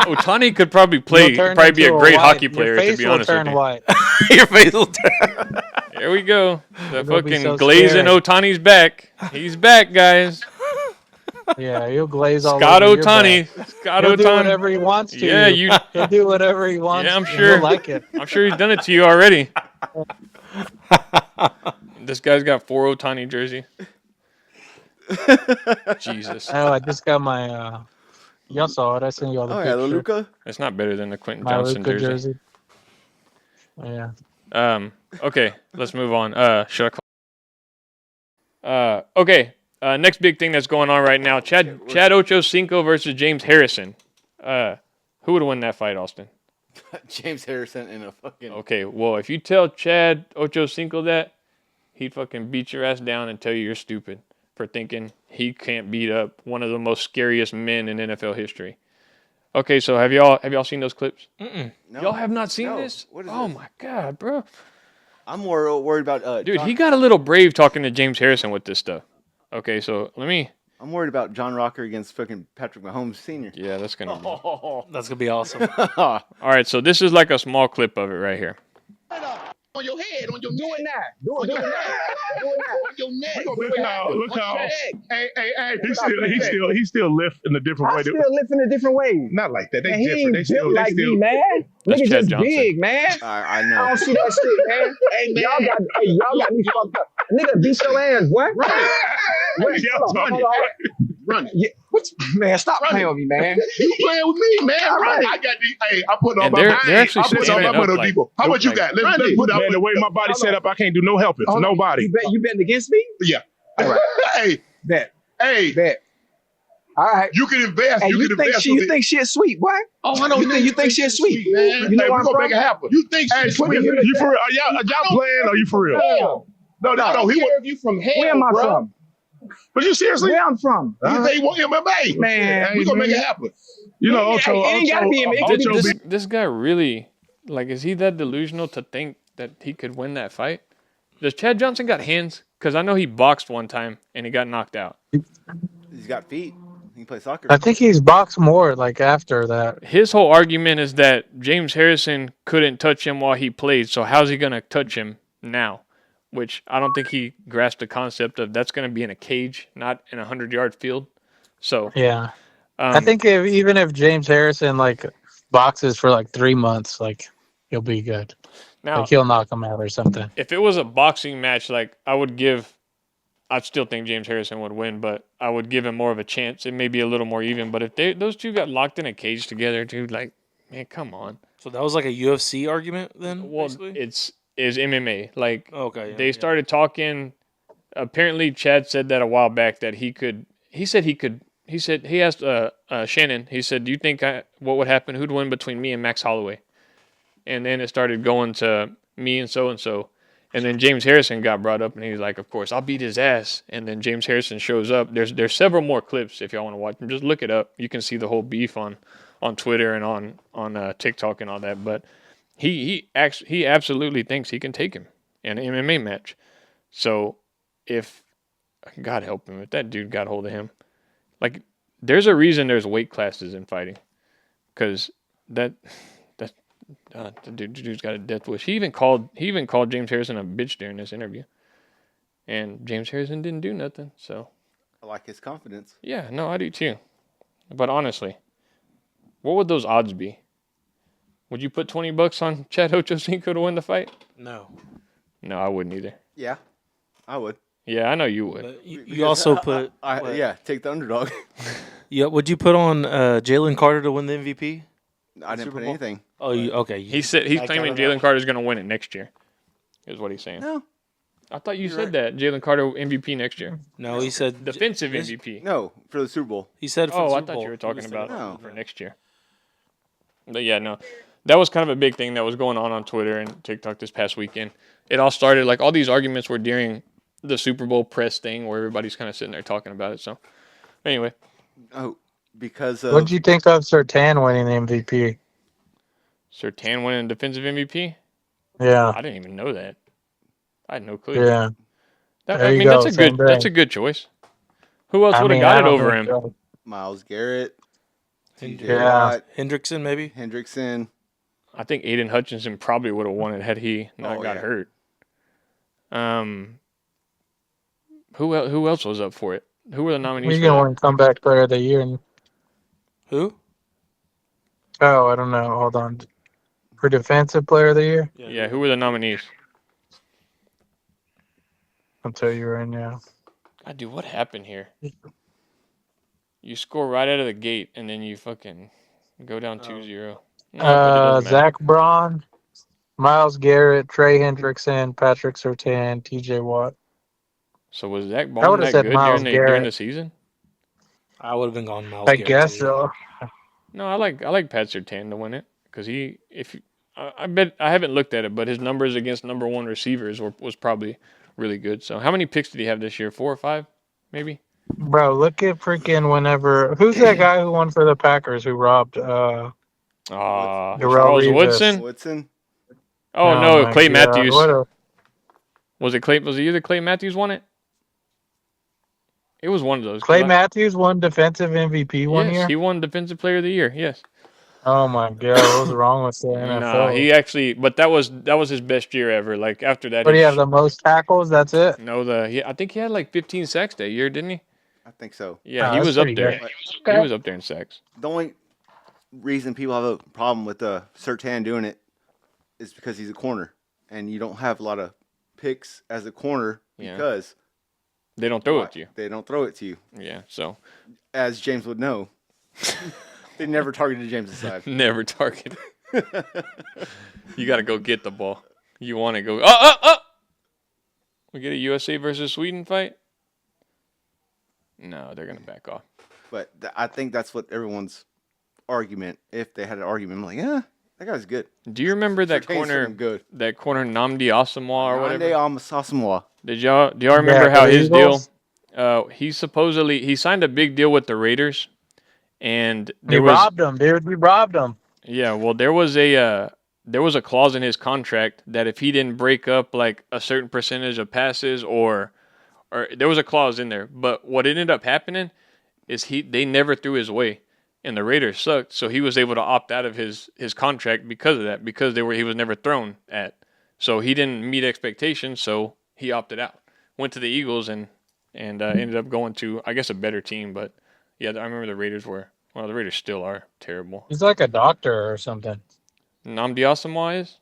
Otani could probably play. He'll turn Probably be a into great white. hockey Your player. To face be will honest with turn you. white. Your face will turn. There we go. The It'll be fucking so glazing scary. Otani's back. He's back, guys. Yeah, he'll glaze all Scott over your Otani. back. Scott He'll do Otani. whatever he wants to. Yeah, you. He'll do whatever he wants. Yeah, I'm and sure. You'll like it. I'm sure he's done it to you already. This guy's got 4 Otani jersey. Jesus, Oh, I just got my. Y'all saw it. I sent you all the Oh yeah, the picture. Luca. it's not better than the Quentin My Johnson Luka jersey. jersey. Yeah. Okay, let's move on. Should I call? Okay. Next big thing that's going on right now: Chad Ochocinco versus James Harrison. Who would win that fight, Austin? James Harrison in a fucking. Okay, well, if you tell Chad Ochocinco that, he'd fucking beat your ass down and tell you you're stupid for thinking he can't beat up one of the most scariest men in NFL history. Okay, so have y'all seen those clips? No. Y'all have not seen No. this? What is Oh this? my god, bro. I'm more worried about Dude, John, he got a little brave talking to James Harrison with this stuff. Okay, so I'm worried about John Rocker against fucking Patrick Mahomes Sr. yeah, that's gonna be. That's gonna be awesome. All right, so this is like a small clip of it right here. On your head, on your neck. Doing that. Doing On your that. neck. On your neck. Look On how your neck. He still lift in a different I way. still lift in a different way. Not like that. They And he different. They ain't still. built They like still. me, man. That's Nigga Chad just Johnson. big, man. I I know. don't see that shit, man. Hey, man. Y'all got me fucked up. Nigga beat your ass, boy. Wait, Yeah, hold on, Tony. hold on. Run it. Yeah, man, stop Run playing it. with me, man. You playing with me, man. Run it. I got these. Hey, I put on And my. they're actually I put standing on my up money like- people. How much you like- got? Let's put Man, the way my body set up, I can't do no helping. Hold on. Nobody. You betting against me? Yeah. All right. Hey, Bet. hey. Bet. All right. You can invest. Hey, you you can think invest. she, you think shit's sweet, boy? Oh, I don't You think shit's sweet, man. You know Hey, where we I'm gonna from? make it happen. You think Hey, shit's put sweet? this, you for real? Are y'all playing? Or are you for real? Hell. No, No, I don't he care if you from hell, Where am I bro. from? But you seriously? Where I'm from? You say you want MMA? Man. we gonna man. make it happen. You know, Hey, it ain't gotta be him. It could be This guy really, like, is he that delusional to think that he could win that fight? Does Chad Johnson got hands? Because I know he boxed one time and he got knocked out. He's got feet. He can play soccer. I think he's boxed more like after that. His whole argument is that James Harrison couldn't touch him while he played, so how's he going to touch him now? Which I don't think he grasped the concept of that's going to be in a cage, not in a 100-yard field. So Yeah. I think even if James Harrison like boxes for like 3 months, like he'll be good. now, Like he'll knock him out or something. if it was a boxing match, like I still think James Harrison would win, but I would give him more of a chance. It may be a little more even, but if those two got locked in a cage together, dude, like, man, come on. So that was like a UFC argument then? Well, basically? is MMA. Like, Okay. they started talking. Apparently, Chad said that a while back that he asked Shannon, he said, do you think what would happen? Who'd win between me and Max Holloway? And then it started going to me and so. And then James Harrison got brought up, and he's like, of course, I'll beat his ass. And then James Harrison shows up. There's several more clips if y'all want to watch them. Just look it up. You can see the whole beef on Twitter and on TikTok and all that. But he absolutely thinks he can take him in an MMA match. So if God help him, if that dude got hold of him, like, there's a reason there's weight classes in fighting, because the dude's got a death wish. He even called James Harrison a bitch during this interview, and James Harrison didn't do nothing. So I like his confidence. yeah, no, I do too. But honestly, what would those odds be? Would you put $20 on Chad Ochocinco to win the fight? No. No, I wouldn't either. Yeah, I would. Yeah, I know you would. But you Because also put. yeah, take the underdog. Yeah, would you put on Jalen Carter to win the MVP? I didn't Super put Bowl? anything. Oh, okay. He said he's backed claiming out of that Jalen one? Carter's going to win it next year. Is what he's saying. No, I thought you said that Jalen Carter MVP next year. No, he said Defensive MVP. No, for the Super Bowl. He said. For Oh, the I Super thought Bowl. you were talking about No. for next year. But yeah, no, that was kind of a big thing that was going on Twitter and TikTok this past weekend. It all started like all these arguments were during the Super Bowl press thing where everybody's kind of sitting there talking about it. So anyway, Because of What did you think of Surtain winning the MVP? Surtain winning defensive MVP. Yeah, I didn't even know that. I had no clue. yeah. That, There I you mean, go, that's same that's thing. a good choice. Who else I would have mean, got I it don't over think him? so. Myles Garrett, TJ Yeah. Watt, Hendrickson, maybe. Hendrickson. I think Aiden Hutchinson probably would have won it had he not got yeah. hurt. Who else was up for it? Who were the nominees? He's For gonna that? win comeback player of the year. Who? Oh, I don't know. Hold on. For defensive player of the year, Yeah, who were the nominees? I'll tell you right now. God, dude, what happened here? You score right out of the gate, and then you fucking go down 2-0. No, but it doesn't matter. Zach Braun, Myles Garrett, Trey Hendrickson, Patrick Surtain, TJ Watt. So was Zach I Baldwin would've that said good Myles during Garrett. the season? I would have been gone Myles I Garrett, guess too. so. No, I like Pat Surtain to win it because I bet I haven't looked at it, but his numbers against number one receivers was probably really good. So how many picks did he have this year? 4 or 5, maybe? Bro, look at freaking whenever. Who's that guy who won for the Packers who robbed Darrell Reeves. Woodson. Woodson. Oh no, my Clay God, Matthews. what a- Was it either Clay Matthews won it? It was one of those. Clay Matthews won defensive MVP one Yes, year? he won Defensive Player of the Year. Yes. Oh my God, what's wrong with the NFL? Nah, he actually, but that was his best year ever. Like after that, But he have the most tackles, that's it? I think he had like 15 sacks that year, didn't he? I think so. Yeah, Oh, he that's was up pretty there. good. He was up there in sacks. The only reason people have a problem with Surtain doing it is because he's a corner, and you don't have a lot of picks as a corner because They don't throw it to you. They don't throw it to you. Yeah, so As James would know, they never targeted James's side. never target. You got to go get the ball. You want to go. Oh! We get a USA versus Sweden fight? No, they're going to back off. But I think that's what everyone's argument. If they had an argument, I'm like, yeah, that guy's good. Do you remember that Surtain's corner? fucking good. That corner Namdi Asamoah or whatever. Asamoah. Do y'all remember Yeah, how the his deal? Eagles? He signed a big deal with the Raiders, and He robbed him, dude. He robbed him. Yeah, well, there was a clause in his contract that if he didn't break up like a certain percentage of passes or there was a clause in there. But what ended up happening is they never threw his way, and the Raiders sucked, so he was able to opt out of his contract because of that, because he was never thrown at. So he didn't meet expectations, so he opted out. Went to the Eagles and ended up going to, I guess, a better team. But yeah, I remember the Raiders the Raiders still are terrible. He's like a doctor or something. Namdi Asamoah is?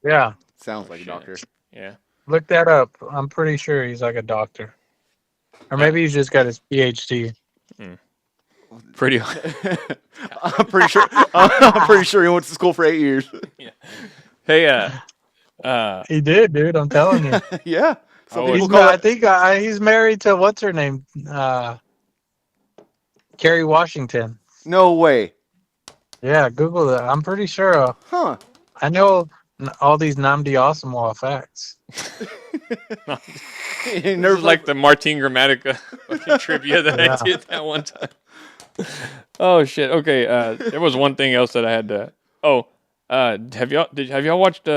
Yeah. Sounds like shit. a doctor. Yeah. Look that up. I'm pretty sure he's like a doctor. Or maybe he's just got his PhD. Pretty. I'm pretty sure. I'm pretty sure he went to school for 8 years. Hey, He did, dude. I'm telling you. Yeah. Some Oh, people He's call I it. think he's married to what's her name? Kerry Washington. No way. Yeah, Google that. I'm pretty sure. Huh. I know all these Namdi Asamoah facts. He Never like the Martin Grammatica fucking trivia that Yeah. I did that one time. Oh shit. Okay. There was one thing else that I had to. Oh, have y'all watched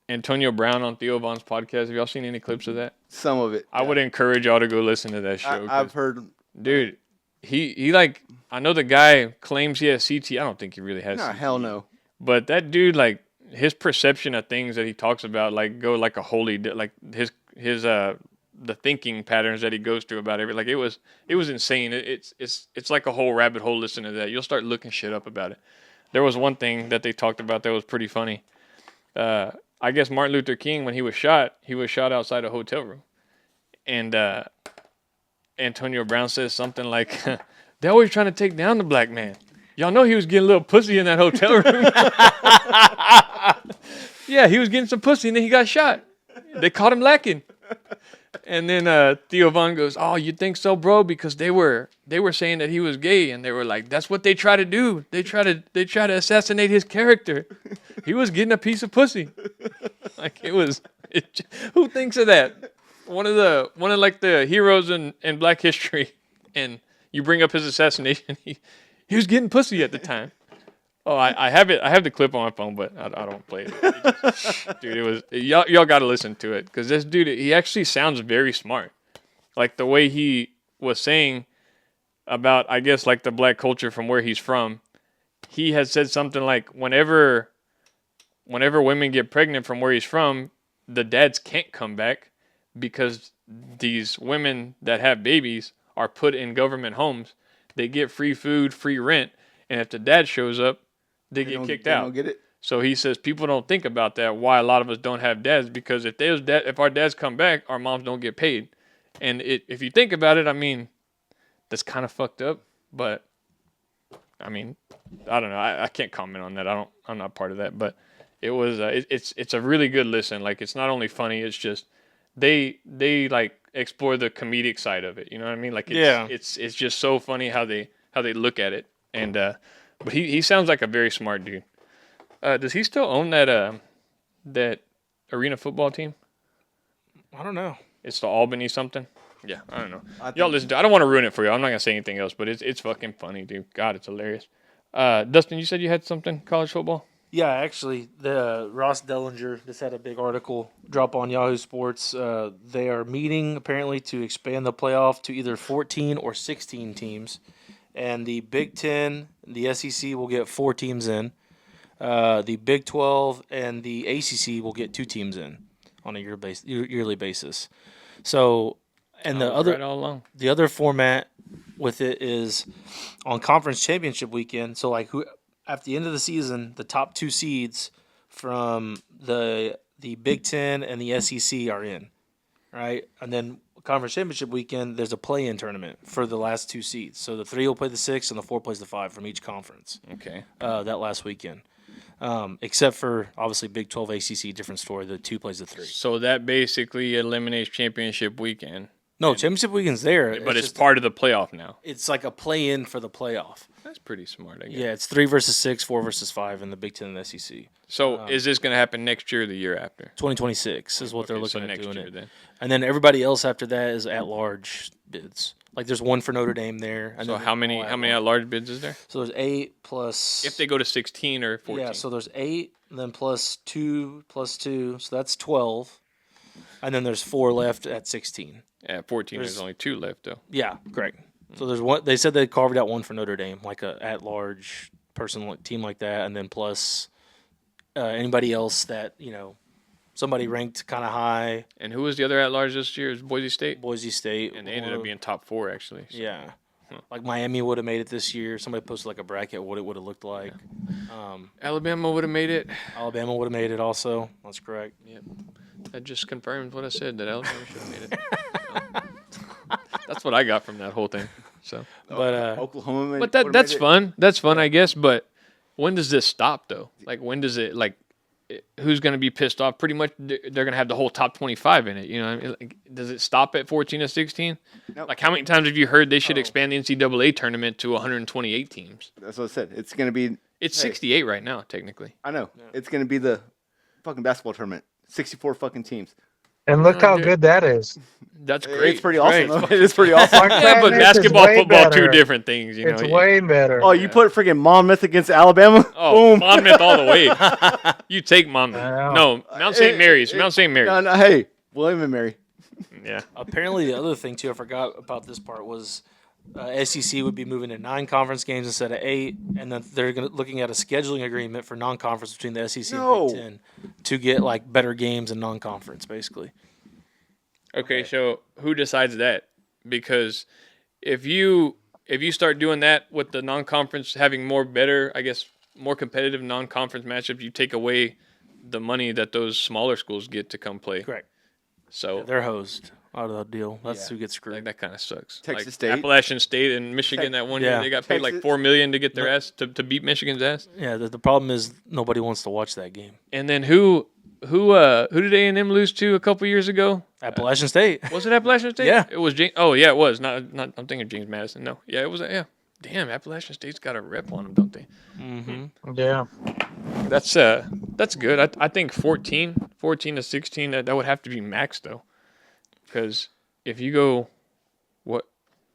Antonio Brown on Theo Von's podcast? Have y'all seen any clips of that? some of it. I would encourage y'all to go listen to that show. I've 'cause, heard. dude, he like, I know the guy claims he has CT. I don't think he really has. Nah, CT. hell no. But that dude, like, his perception of things that he talks about, like, go like a holy, like his the thinking patterns that he goes through about everything. Like, it was insane. It's like a whole rabbit hole listening to that. You'll start looking shit up about it. There was one thing that they talked about that was pretty funny. I guess Martin Luther King, when he was shot outside a hotel room. And Antonio Brown says something like, they're always trying to take down the black man. Y'all know he was getting a little pussy in that hotel room. Yeah, he was getting some pussy and then he got shot. They caught him lacking. And then Theo Von goes, "Oh, you think so, bro? Because they were saying that he was gay, and they were like, that's what they try to do. They try to assassinate his character. He was getting a piece of pussy. Like who thinks of that? One of like the heroes in Black History, and you bring up his assassination. He was getting pussy at the time. Oh, I have it. I have the clip on my phone, but I don't play it. Dude, it was y'all got to listen to it because this dude, he actually sounds very smart. Like the way he was saying about, I guess, like the black culture from where he's from. He had said something like, whenever women get pregnant from where he's from, the dads can't come back because these women that have babies are put in government homes. They get free food, free rent, and if the dad shows up, they get kicked out. Don't get it. So he says people don't think about that. Why a lot of us don't have dads, because if our dads come back, our moms don't get paid. And if you think about it, I mean, that's kind of fucked up. But I mean, I don't know. I can't comment on that. I'm not part of that. But it was it's a really good listen. Like, it's not only funny. It's just they like explore the comedic side of it. You know what I mean? Like, it's just so funny how they look at it. And but he sounds like a very smart dude. Does he still own that arena football team? I don't know. It's the Albany something. Yeah, I don't know. Y'all listen to. I don't want to ruin it for you. I'm not gonna say anything else, but it's fucking funny, dude. God, it's hilarious. Dustin, you said you had something college football. Yeah, actually, the Ross Dellinger just had a big article drop on Yahoo Sports. They are meeting apparently to expand the playoff to either 14 or 16 teams, and the Big Ten, the SEC will get 4 teams in. The Big 12 and the ACC will get 2 teams in on a yearly basis. So, and the other format with it is on conference championship weekend. So, like, at the end of the season, the top 2 seeds from the Big Ten and the SEC are in, right? And then conference championship weekend, there's a play-in tournament for the last 2 seeds. So the 3 will play the 6 and the 4 plays the 5 from each conference. Okay. That last weekend. Except for, obviously, Big 12 ACC, different story. The 2 plays the 3. So that basically eliminates championship weekend. No, championship weekend's there. But it's part of the playoff now. It's like a play-in for the playoff. That's pretty smart, I guess. Yeah, it's 3 versus 6, 4 versus 5 in the Big Ten and the SEC. So is this going to happen next year or the year after? 2026 is what they're looking at next doing year, it. then. And then everybody else after that is at-large bids. Like, there's 1 for Notre Dame there. And so how many at-large bids is there? So there's 8 plus... If they go to 16 or 14. Yeah, so there's 8, and then plus 2, so that's 12. And then there's 4 left at 16. At 14, there's only 2 left, though. Yeah, correct. So there's 1. They said they carved out 1 for Notre Dame, like a at-large team like that, and then plus anybody else that, somebody ranked kind of high. And who was the other at-large this year? It was Boise State? Boise State. And they ended up being top 4, actually. So. Yeah. Like Miami would have made it this year. Somebody posted like a bracket what it would have looked like. Yeah. Alabama would have made it. Alabama would have made it also. That's correct. Yep. That just confirms what I said, that Alabama should have made it. That's what I got from that whole thing. So, but Oklahoma. But that's fun. That's fun, I guess. But when does this stop, though? Like, when does it who's going to be pissed off? Pretty much, they're going to have the whole top 25 in it. You know what I mean? Like, does it stop at 14 or 16? Nope. Like, how many times have you heard they should expand the NCAA tournament to 128 teams? That's what I said. It's going to be. It's 68 right now, technically. I know. Yeah. It's going to be the fucking basketball tournament. 64 fucking teams. And look how good that is. That's great. It's pretty awesome. Though. It is pretty awesome. Yeah, but basketball, football, 2 different things. You know, it's way better. Oh, you put freaking Monmouth against Alabama? Oh, boom. Monmouth all the way. You take Monmouth. No, Mount St. Mary's. Mount St. Mary's. No, hey, William and Mary. Yeah. Apparently, the other thing too, I forgot about this part, was SEC would be moving to 9 conference games instead of 8, and then they're looking at a scheduling agreement for non-conference between the SEC and Big Ten to get like better games in non-conference, basically. Okay, so who decides that? Because if you start doing that with the non-conference having more competitive non-conference matchups, you take away the money that those smaller schools get to come play. Correct. So they're hosed out of the deal. That's who gets screwed. Like, that kind of sucks. Texas like State, Appalachian State, and Michigan that one year they got paid like $4 million to get their ass to beat Michigan's ass. Yeah, the problem is nobody wants to watch that game. And then who Who did A&M lose to a couple years ago? Appalachian State. Was it Appalachian State? Yeah. It was James. Oh, yeah, it was. Not. I'm thinking of James Madison. No. Yeah, it was. Yeah. Damn, Appalachian State's got a rep on them, don't they? Mm-hmm. Yeah. That's good. I think 14 to 16, that would have to be max, though. Because if you go,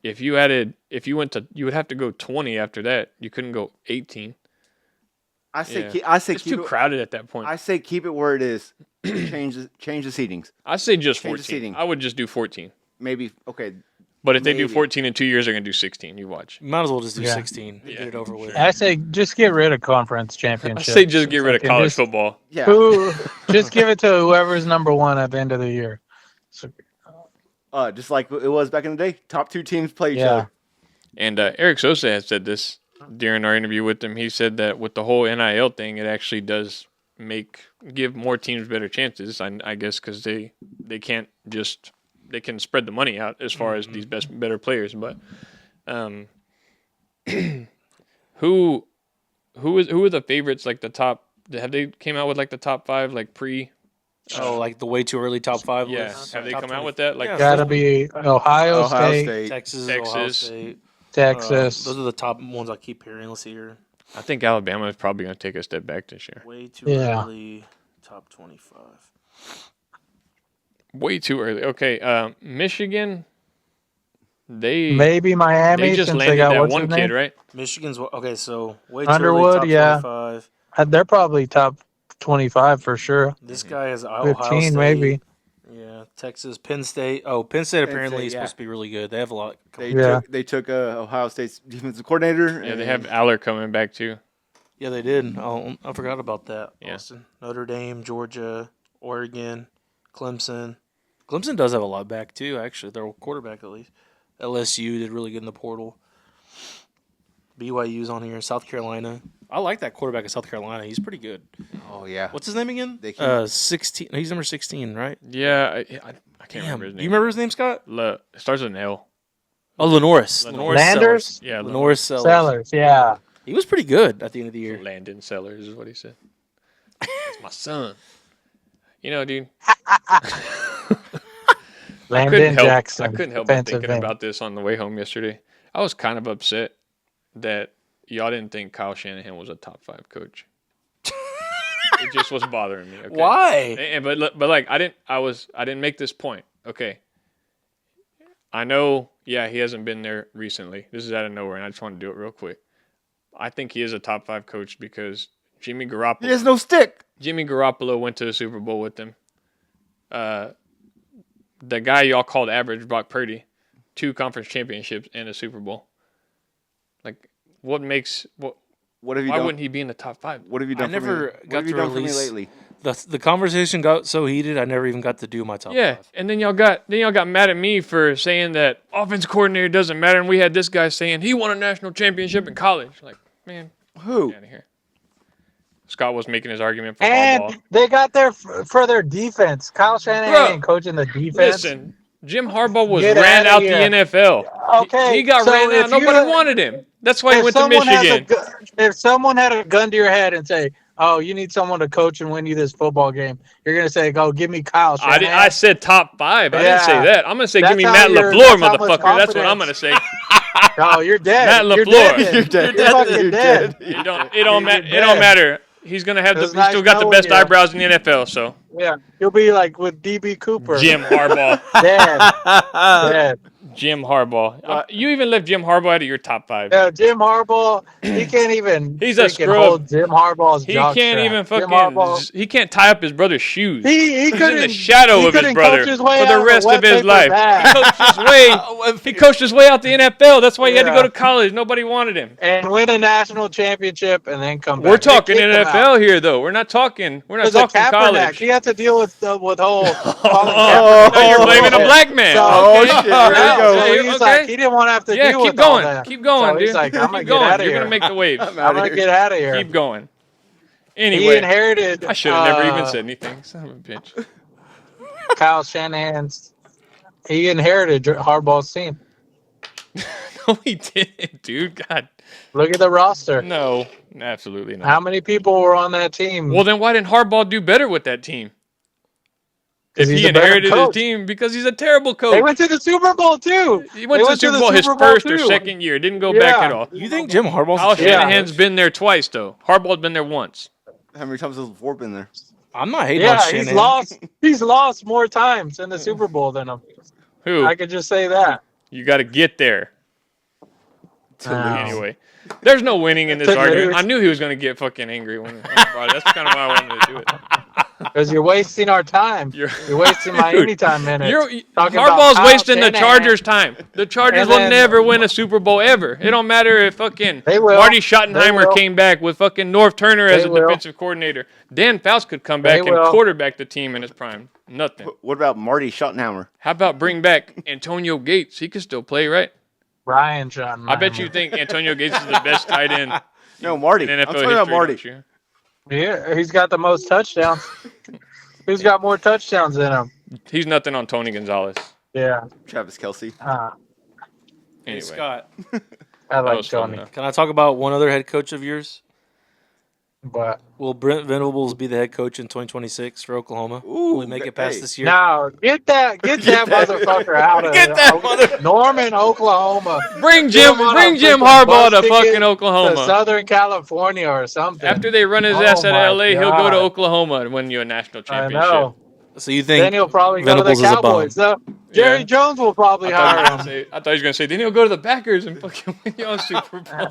you would have to go 20 after that. You couldn't go 18. I say It's keep too it, crowded at that point. I say keep it where it is. change the seatings. I say just change the 14. seating. I would just do 14. Maybe okay. But if they do Maybe. 14 in 2 years, they're gonna do 16. You watch. Might as well just do Yeah. 16. Get it over with. I say just get rid of conference I championships. say just get rid of Fucking college just- football. Yeah. Just give it to whoever's number one at the end of the year. So, Just like it was back in the day. Top 2 teams play each Yeah. other. And Eric Sosa has said this during our interview with him. He said that with the whole NIL thing, it actually does give more teams better chances. I guess because they can't just they can spread the money out as far as these better players. But who are the favorites? Like the top? Have they came out with like the top 5 like pre? Oh, like the way too early top 5 Yeah, list. have they Top come out 20. with that? Like Yeah, gotta be Ohio State, Texas, Texas. Ohio State, Texas. those are the top ones I keep hearing. Let's see here. I think Alabama is probably going to take a step back this year. Way too Yeah. early top 25. Way too early. Okay, Michigan. Maybe Miami They just since landed they got that what's one his kid, name? right? Michigan's okay. So way too Underwood, early top yeah. 25. They're probably top 25 for sure. This guy is Ohio 15 State. maybe. Yeah, Texas, Penn State. Oh, Penn State apparently State, is supposed yeah. to be really good. They have a lot. They took Ohio State's defensive coordinator. Yeah, they and- have Aller coming back too. Yeah, they did. Oh, I forgot about that. Yeah. Austin, Notre Dame, Georgia, Oregon, Clemson. Clemson does have a lot back too. Actually, their quarterback at least. LSU did really good in the portal. BYU's on here. South Carolina. I like that quarterback in South Carolina. He's pretty good. Oh yeah. What's his name again? They keep- 16. He's number 16, right? Yeah, I can't Damn. remember his name. You remember his name, Scott? It starts with an L. Oh, Lenoris. Lenoris Landers? Sellers. Yeah, Lenoris Sellers. Sellers, yeah. He was pretty good at the end of the year. Landon Sellers is what he said. It's my son. You know, dude. Landon Jackson. I couldn't help but defensive thinking end. about this on the way home yesterday. I was kind of upset that y'all didn't think Kyle Shanahan was a top 5 coach. It just was bothering me. Okay? Why? But like I didn't make this point. Okay. I know, yeah, he hasn't been there recently. This is out of nowhere, and I just want to do it real quick. I think he is a top 5 coach because Jimmy Garoppolo. He has no stick. Jimmy Garoppolo went to the Super Bowl with him. The guy y'all called average, Brock Purdy, 2 conference championships and a Super Bowl. Like, What have you why done? wouldn't he be in the top 5? What have you done? I for never me? What got have you to done for me release- lately? The conversation got so heated, I never even got to do my top Yeah, 5. and then y'all got mad at me for saying that offense coordinator doesn't matter, and we had this guy saying he won a national championship in college. Like, man, Who? get out of here. Scott was making his argument for And Harbaugh. they got there for their defense. Kyle Shanahan Bro, ain't coaching the defense. Listen, Jim Harbaugh was Get ran outta out the here. NFL. Okay, He got so ran out. if you- Nobody wanted him. That's why he went to Michigan. If someone had a gun to your head and say, "Oh, you need someone to coach and win you this football game," you're gonna say, "Go, give me Kyle Shanahan." I said top 5. I didn't say Yeah. that. I'm going to say That's give me how Matt you're- LaFleur, that's how much motherfucker. That's what I'm going to confidence. say. Oh, you're dead. Matt You're LaFleur. dead. You're dead. You're fucking You're dead. It don't dead. matter. He's going to have It's he's nice still got the knowing best you. eyebrows in the NFL, so Yeah, you'll be like with DB Cooper. Jim Harbaugh. Dead. Dead. Jim Harbaugh. You even left Jim Harbaugh out of your top 5. Yeah, Jim Harbaugh. He can't even. He's a freaking scrub. hold Jim Harbaugh's. He can't jockstrap. even Jim Harbaugh- fucking. He can't tie up his brother's shoes. He He's couldn't. in the shadow he of his couldn't brother coach his for way out the of rest wet of his paper life. bag. He coached his way out the NFL. That's why he had to go Yeah. to college. Nobody wanted him. And win a national championship and then come back. We're They talking kicked him out. NFL here, though. We're not talking There's a Kaepernick. college. He had to deal with whole. Oh, now you're blaming a black man. Oh, Okay. shit. Here we Yeah, go. So okay, he's okay. like, he didn't want to have to Yeah, deal keep with all going. that. Keep going, So dude. he's like, I'm gonna Keep get going. out of You're here. gonna make the waves. I'm gonna get out of here. Keep going. He Anyway, inherited. I should have never even said anything. Son of a bitch. Kyle Shanahan's. He inherited Harbaugh's team. No, he didn't, dude. God, Look at the roster. no, absolutely not. How many people were on that team? Well, then why didn't Harbaugh do better with that team? If he's he a better inherited his coach. team, because he's a terrible coach. They went to the Super Bowl too. He went to the Super Bowl his first or second year. Didn't go back at all. You think Jim Harbaugh's Kyle a terrible Shanahan's coach? been there twice, though. Harbaugh's been there once. How many times has LaFleur been there? I'm not hating Yeah, on Shanahan. he's lost. He's lost more times in the Super Bowl than him. Who? I could just say that. You got to get there. Oh. Anyway, there's no winning in this To argument. lose. I knew he was going to get fucking angry when I brought it. That's kind of why I wanted to do it. Because you're wasting our time. You're wasting my Dude, anytime minutes. Talking Harbaugh's about Kyle wasting the Shanahan. Chargers' time. The Chargers And will then- never win a Super Bowl ever. It don't matter if fucking They will. Marty They Schottenheimer will. came back with fucking North Turner as They a will. defensive coordinator. Dan Fouts could come They back and will. quarterback the team in his prime. Nothing. What about Marty Schottenheimer? How about bring back Antonio Gates? He could still play, right? Ryan John. I bet you think Antonio Gates is the best tight end No, Marty. in I'm NFL talking history, about Marty. don't you? Yeah, he's got the most touchdowns. Who's got more touchdowns than him? He's nothing on Tony Gonzalez. Yeah. Travis Kelsey. Hey, Anyway, Scott, I that like was fun, Tony. though. can I talk about one other head coach of yours? But Will Brent Venables be the head coach in 2026 for Oklahoma? Will we make it past hey. this year? now get that motherfucker out of Get that mother- Norman, Oklahoma. Bring Get Jim, him on bring a Jim freaking Harbaugh bus to fucking ticket To Oklahoma. Southern California or something. After they run his Oh ass out my of LA, he'll go to God. Oklahoma and win you a national I championship. know. So you think Then he'll probably Venables go is to a the Cowboys. bum? Jerry Yeah. Jones will probably hire him. I thought he was gonna say, then he'll go to the Packers and fucking win you a Super Bowl.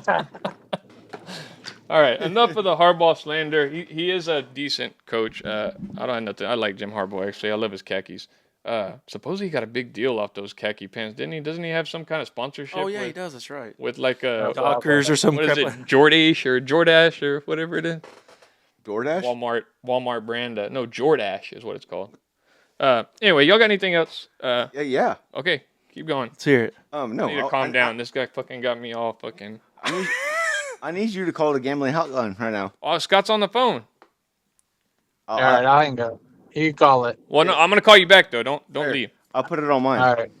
All right, enough of the Harbaugh slander. He is a decent coach. I don't have nothing. I like Jim Harbaugh actually. I love his khakis. Supposedly he got a big deal off those khaki pants, didn't he? Doesn't he have some kind of sponsorship? Oh yeah, he with, does. That's right. with like a Dockers or some what is crap. it? Jordache or Jordache or whatever it is. DoorDash? Walmart brand. No, Jordache is what it's called. Anyway, y'all got anything else? Yeah. Okay, keep going. Let's hear it. No. I need to calm down. This guy fucking got me all fucking. I need you to call the gambling hotline right now. Oh, Scott's on the phone. All right, I can go. You call it. Well, no, I'm gonna call you back though. Don't leave. I'll put it on mine. All right.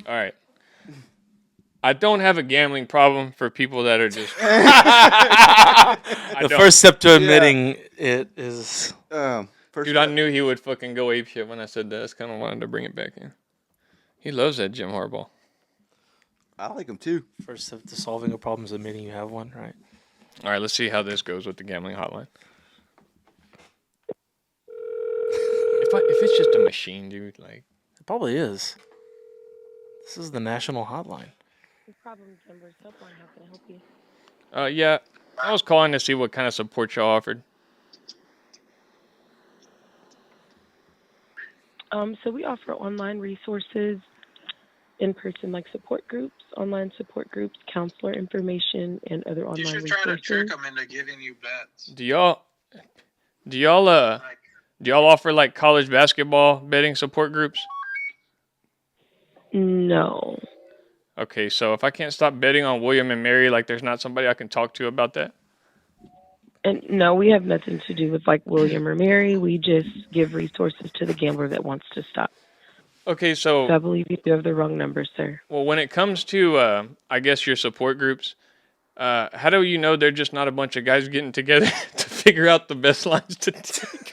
All right. I don't have a gambling problem for people that are just. The first step to admitting it is First Dude, I knew he would fucking go apeshit when I said that. I just kind of wanted to bring it back in. He loves that Jim Harbaugh. I like him too. first step to solving a problem is admitting you have one, right? All right, let's see how this goes with the gambling hotline. If it's just a machine, dude, like. It probably is. This is the national hotline. Problem Denver's helpline. How can I help you? Yeah, I was calling to see what kind of support y'all offered. So we offer online resources, in-person like support groups, online support groups, counselor information, and other online You should resources. try to trick them into giving you bets. Do y'all offer like college basketball betting support groups? No. Okay, so if I can't stop betting on William and Mary, like there's not somebody I can talk to about that? And no, we have nothing to do with like William or Mary. We just give resources to the gambler that wants to stop. Okay, So I so, believe you have the wrong number, sir. well, when it comes to, I guess, your support groups, how do you know they're just not a bunch of guys getting together to figure out the best lines to take?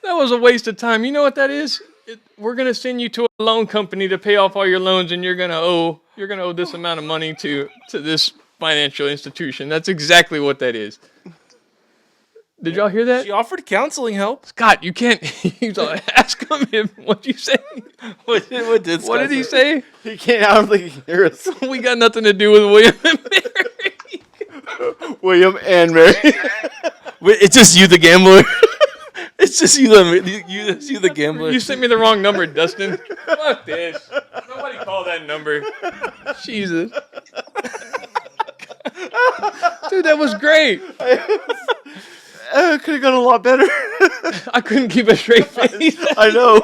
That was a waste of time. You know what that is? We're gonna send you to a loan company to pay off all your loans, and you're gonna owe this amount of money to this financial institution. That's exactly what that is. Did y'all hear that? She offered counseling help. Scott, you can't. He's like, ask him what'd you say? What did What did he say? He can't. I don't think he can hear us. We got nothing to do with William and Mary. William and Mary. Wait, it's just you, the gambler. It's just you, the gambler. You sent me the wrong number, Dustin. Fuck this. Nobody call that number. Jesus. Dude, that was great. It could have gone a lot better. I couldn't keep a straight face. I know.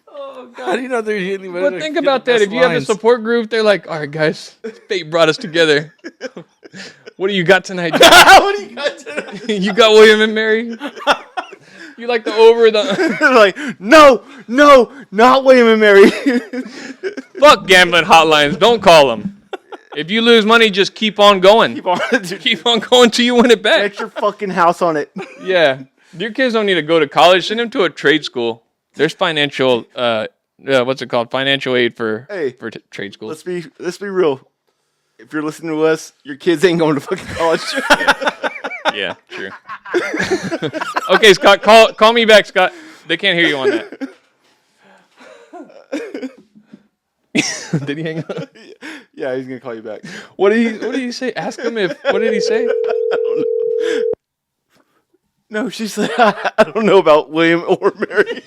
Oh, God How do you know they're hitting anybody? But think about that. If you have a support group, they're like, all right, guys, fate brought us together. What do you got tonight? What do you got tonight? You got William and Mary? You like the over the... Like, no, not William and Mary. Fuck gambling hotlines. Don't call them. If you lose money, just keep on going. Keep on going till you win it back. Bet your fucking house on it. Yeah. Your kids don't need to go to college. Send them to a trade school. There's financial, what's it called? Financial aid for trade schools. Let's be real. If you're listening to us, your kids ain't going to fucking college. Yeah, sure. Okay, Scott, call me back, Scott. They can't hear you on that. Did he hang up? Yeah, he's gonna call you back. What did he say? Ask him what did he say? I don't know. No, she said I don't know about William or Mary.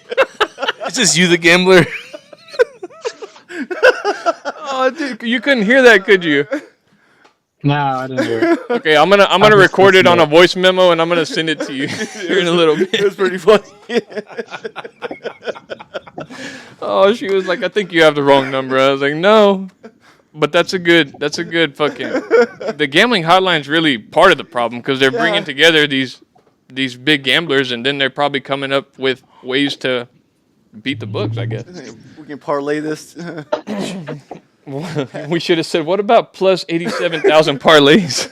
It's just you, the gambler. Oh, dude, you couldn't hear that, could you? No, I didn't hear it. Okay, I'm gonna record it on a voice memo and I'm gonna send it to you here in a little bit. It was pretty funny. Oh, she was like, I think you have the wrong number. I was like, no. But that's a good fucking... The gambling hotline's really part of the problem because they're bringing together these big gamblers and then they're probably coming up with ways to beat the books, I guess. We can parlay this. We should have said, what about plus 87,000 parlays?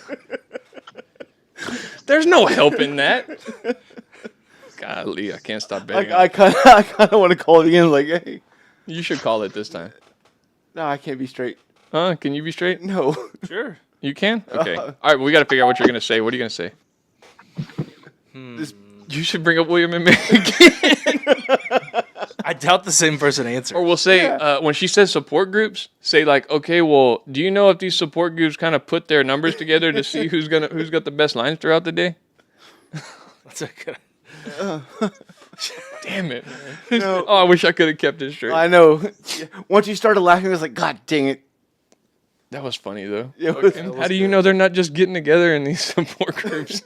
There's no help in that. Golly, I can't stop betting. I kind of want to call it again. Like, hey, you should call it this time. No, I can't be straight. Huh? Can you be straight? No. Sure. You can? Okay. All right, well, we got to figure out what you're going to say. What are you going to say? You should bring up William and Mary again. I doubt the same person answered. Or we'll say, when she says support groups, say like, okay, well, do you know if these support groups kind of put their numbers together to see who's got the best lines throughout the day? That's a good... Damn it, man. No. Oh, I wish I could have kept it straight. I know. Once you started laughing, I was like, God dang it. That was funny, though. How do you know they're not just getting together in these support groups?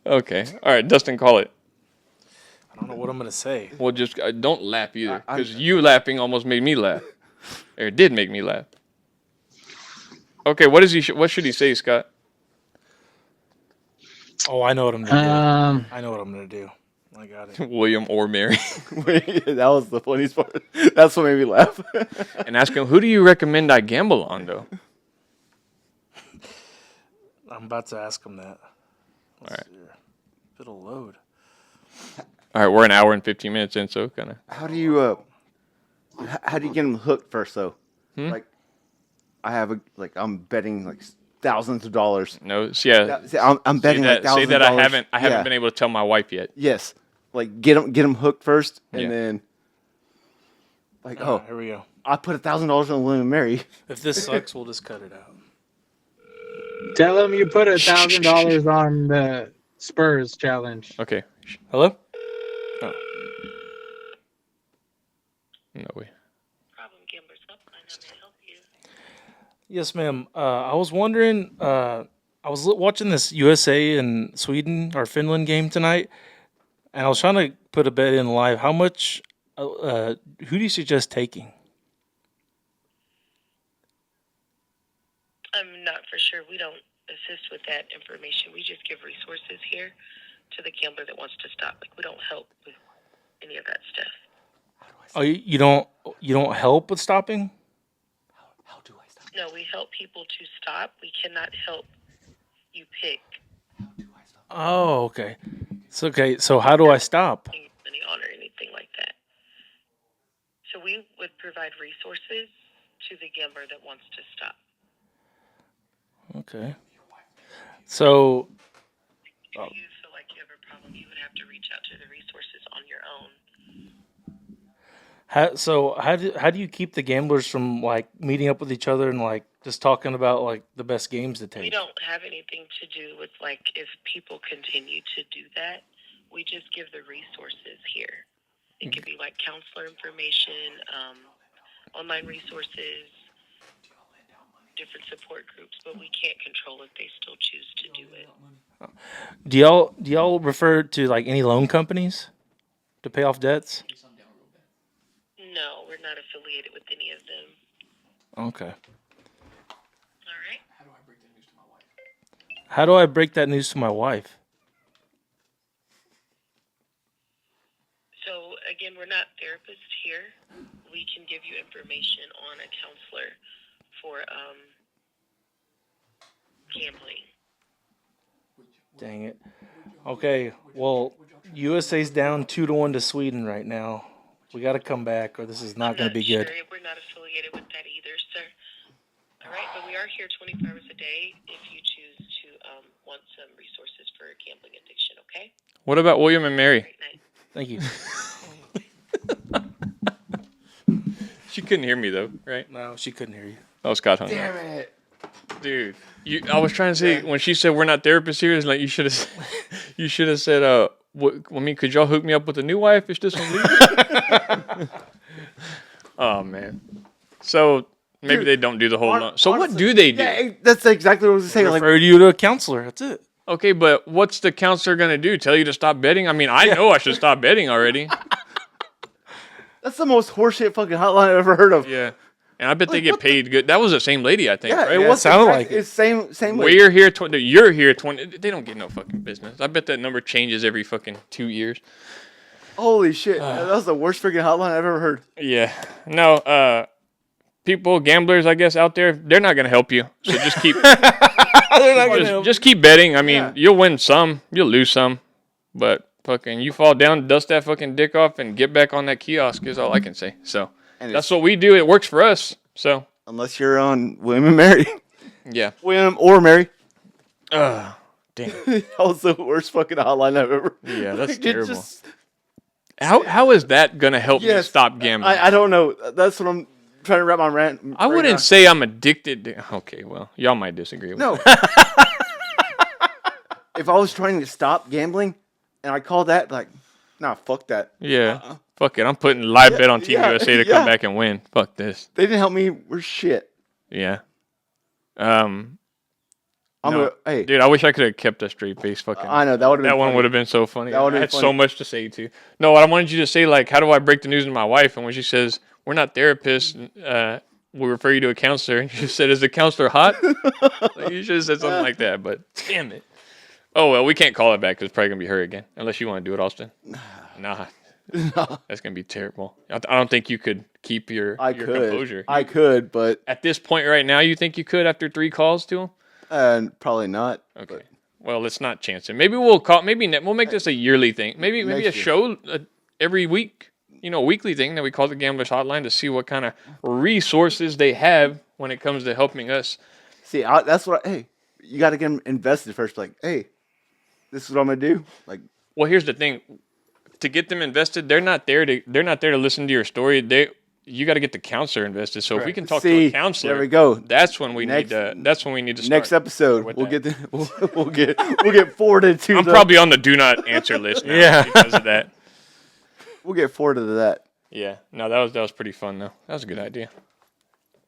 Okay. All right, Dustin, call it. I don't know what I'm going to say. Well, just don't laugh either, because you laughing almost made me laugh. Or it did make me laugh. Okay, what should he say, Scott? Oh, I know what I'm going to do. I know what I'm going to do. I got it. William or Mary. That was the funniest part. That's what made me laugh. And ask him, who do you recommend I gamble on, though? I'm about to ask him that. All right. If it'll load. All right, we're an hour and 15 minutes in, so kind of. How do you get them hooked first, though? Like, I'm betting like thousands of dollars. No, yeah. I'm betting like thousands of dollars. Say that I haven't been able to tell my wife yet. Yes. Like, get them hooked first, and then, like, here we go. I put $1,000 on William and Mary. If this sucks, we'll just cut it out. Tell them you put $1,000 on the Spurs challenge. Okay. Hello? Oh. No way. Yes, ma'am. I was wondering, I was watching this USA and Sweden or Finland game tonight, and I was trying to put a bet in live. How much, who do you suggest taking? I'm not for sure. We don't assist with that information. We just give resources here to the gambler that wants to stop. Like, we don't help with any of that stuff. Oh, you don't help with stopping? How do I stop? No, we help people to stop. We cannot help you pick. How do I stop? Oh, okay. So how do I stop? Money on or anything like that. So we would provide resources to the gambler that wants to stop. Okay. So. If you feel like you have a problem, you would have to reach out to the resources on your own. How do you keep the gamblers from like meeting up with each other and like just talking about like the best games to take? We don't have anything to do with like if people continue to do that. We just give the resources here. It could be like counselor information, online resources, different support groups, but we can't control if they still choose to do it. Do y'all refer to like any loan companies to pay off debts? No, not affiliated with any of them. Okay. All right. How do I break that news to my wife? So again, we're not therapists here. We can give you information on a counselor for gambling. Dang it. Okay, well, USA's down 2-1 to Sweden right now. We got to come back, or this is not going to be good. Sure. We're not affiliated with that either, sir. All right, but we are here 24 hours a day if you choose to want some resources for gambling addiction, okay? What about William and Mary? Great night. Thank you. She couldn't hear me though, right? No, she couldn't hear you. Oh, Scott hung Damn up. it. Dude, I was trying to say when she said we're not therapists here, it's like you should have said, could y'all hook me up with a new wife? Is this one legal? Oh man. So maybe Dude, they don't do the whole. So what honestly, do they do? Yeah, that's exactly what I was saying. Like, Refer you to a counselor. That's it. Okay, but what's the counselor gonna do? Tell you to stop betting? I mean, I know I should stop betting already. that's the most horseshit fucking hotline I've ever heard of. Yeah, and I bet they get paid good. That was the same lady, I think. Yeah, right? it was sounded like it. It's same. We're here 20. You're here 20. They don't get no fucking business. I bet that number changes every fucking 2 years. Holy shit! That was the worst freaking hotline I've ever heard. Yeah. No. People, gamblers, I guess out there, they're not gonna help you. So just keep. They're not gonna help just keep betting. I mean, Yeah. you'll win some, you'll lose some, but fucking, you fall down, dust that fucking dick off, and get back on that kiosk is all I can say. So And that's what we do. It works for us. So unless you're on William and Mary, yeah. William or Mary, Damn. that was the worst fucking hotline I've ever. Yeah, that's It terrible. just- How is that gonna help me Yes, stop gambling? I don't know. That's what I'm trying to wrap my rant. I wouldn't say I'm addicted to. Okay, well, y'all might disagree with No. me. If I was trying to stop gambling, and I called that like, nah, fuck that. Yeah. Fuck it. I'm putting live bet on Team yeah, USA to yeah. come back and win. Fuck this. They didn't help me. We're shit. Yeah. I'm No. gonna, hey, Dude, I wish I could have kept a straight face. Fucking. I know that would have been That one funny. would have been so funny. That would've I been had so funny. much to say too. No, I wanted you to say like, how do I break the news to my wife? And when she says we're not therapists, we'll refer you to a counselor. And you said, is the counselor hot? Like, you should have said something like that. But damn it. Oh well, we can't call it back because it's probably gonna be her again. Unless you want to do it, Austin. Nah. That's gonna be terrible. I don't think you could keep your composure. I could, but At this point right now, you think you could after 3 calls to him? Probably not. Okay. Well, let's not chance it. Maybe we'll call. We'll make this a yearly thing. Maybe a Next year. show every week. A weekly thing that we call the Gamblers Hotline to see what kind of resources they have when it comes to helping us. See, that's what. Hey, you got to get them invested first. Like, hey, this is what I'm gonna do. Like, Well, here's the thing: to get them invested, they're not there to listen to your story. You got to get the counselor invested. So if we can talk to a counselor, there we go. That's when we Next- need to. That's when we need to start. Next episode, with we'll that. get we'll get forwarded to. I'm probably on the do not answer list now Yeah. because of that. We'll get forwarded to that. Yeah, no, that was pretty fun though. That was a good idea.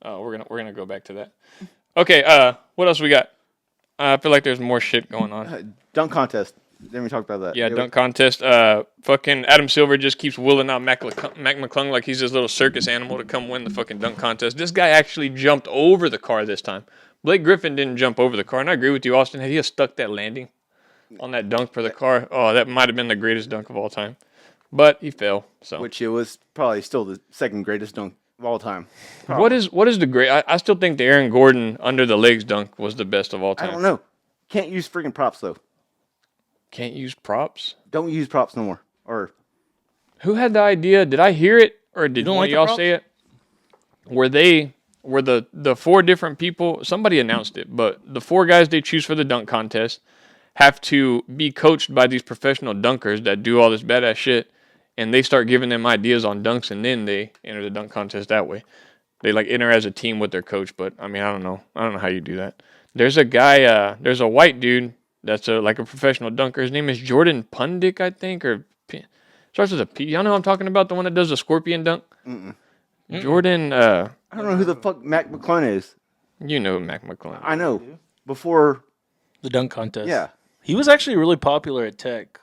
Oh, we're gonna go back to that. Okay, what else we got? I feel like there's more shit going on. Dunk contest. Then we talked about that. Yeah, dunk contest. Fucking Adam Silver just keeps willing out Mac McClung like he's this little circus animal to come win the fucking dunk contest. This guy actually jumped over the car this time. Blake Griffin didn't jump over the car, and I agree with you, Austin. Had he have stuck that landing on that dunk for the car, oh, that might have been the greatest dunk of all time. But he fell. So Which it was probably still the second greatest dunk of all time. what is the great? I still think the Aaron Gordon under the legs dunk was the best of all I time. don't know. Can't use freaking props though. Can't use props. Don't use props no more. Or Who had the idea? Did I hear it or did don't one like of the y'all props? say it? Were the 4 different people? Somebody announced it, but the 4 guys they choose for the dunk contest have to be coached by these professional dunkers that do all this badass shit, and they start giving them ideas on dunks, and then they enter the dunk contest that way. They like enter as a team with their coach, but I mean I don't know how you do that. There's a guy, there's a white dude that's like a professional dunker. His name is Jordan Pundick, I think, or starts with a P. Y'all know who I'm talking about? The one that does the scorpion dunk? Jordan, I don't know who the fuck Mac McClung is. you know Mac McClung. I know. Before, The dunk contest. yeah, He was actually really popular at Tech.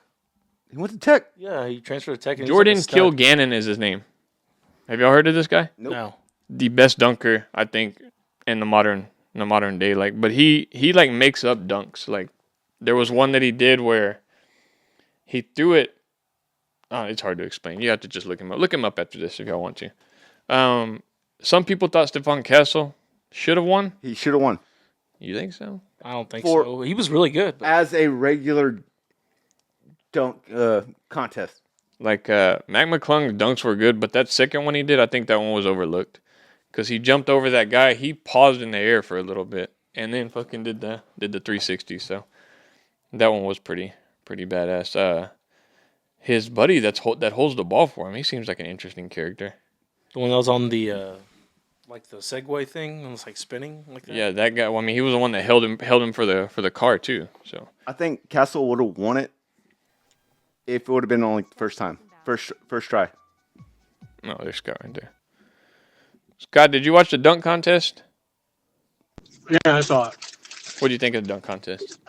he went to Tech. Yeah, he transferred to Tech. And Jordan he's like a stud. Kilgannon is his name. Have y'all heard of this guy? Nope. No. The best dunker, I think, in the modern day. Like, but he like makes up dunks. Like, there was one that he did where he threw it. Oh, it's hard to explain. You have to just look him up. Look him up after this if y'all want to. Some people thought Stephon Castle should have won. He should have won. You think so? I don't think For- so. He was really good. But As a regular dunk contest. Like Mac McClung's dunks were good, but that second one he did, I think that one was overlooked because he jumped over that guy. He paused in the air for a little bit and then fucking did the 360. So that one was pretty badass. His buddy that holds the ball for him, he seems like an interesting character. the one that was on the like the Segway thing, and it's like spinning like that. Yeah, that guy. Well, I mean, he was the one that held him for the car too. So I think Castle would have won it if it would have been only the first time. First try. no, there's Scott right there. Scott, did you watch the dunk contest? Yeah, I saw it. What do you think of the dunk contest?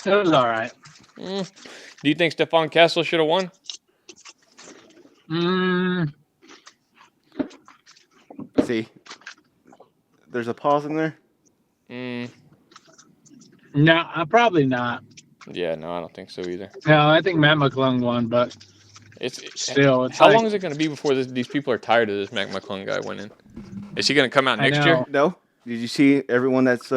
It was all right. Do you think Stephon Castle should have won? See? There's a pause in there. No, probably not. Yeah, no, I don't think so either. No, I think Matt McClung won, but still, it's how like, long is it going to be before these people are tired of this Mac McClung guy winning? Is he going to come out I next know. year? No? Did you see everyone that's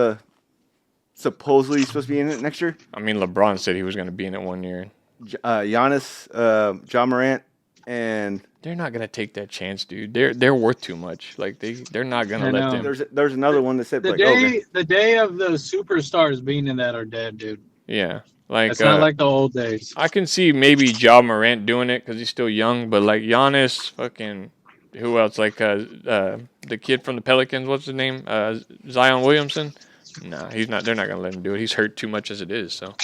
supposedly supposed to be in it next year? I mean, LeBron said he was going to be in it 1 year. Giannis, John Morant, and They're not going to take that chance, dude. They're worth too much. Like they're not going to I let know. them. there's another one that said the like, the day of the superstars being in that are dead, dude. Yeah, like It's not like the old days. I can see maybe Ja Morant doing it because he's still young, but like Giannis, fucking who else? Like the kid from the Pelicans, what's his name? Zion Williamson. No, he's not. They're not gonna let him do it. He's hurt too much as it is. So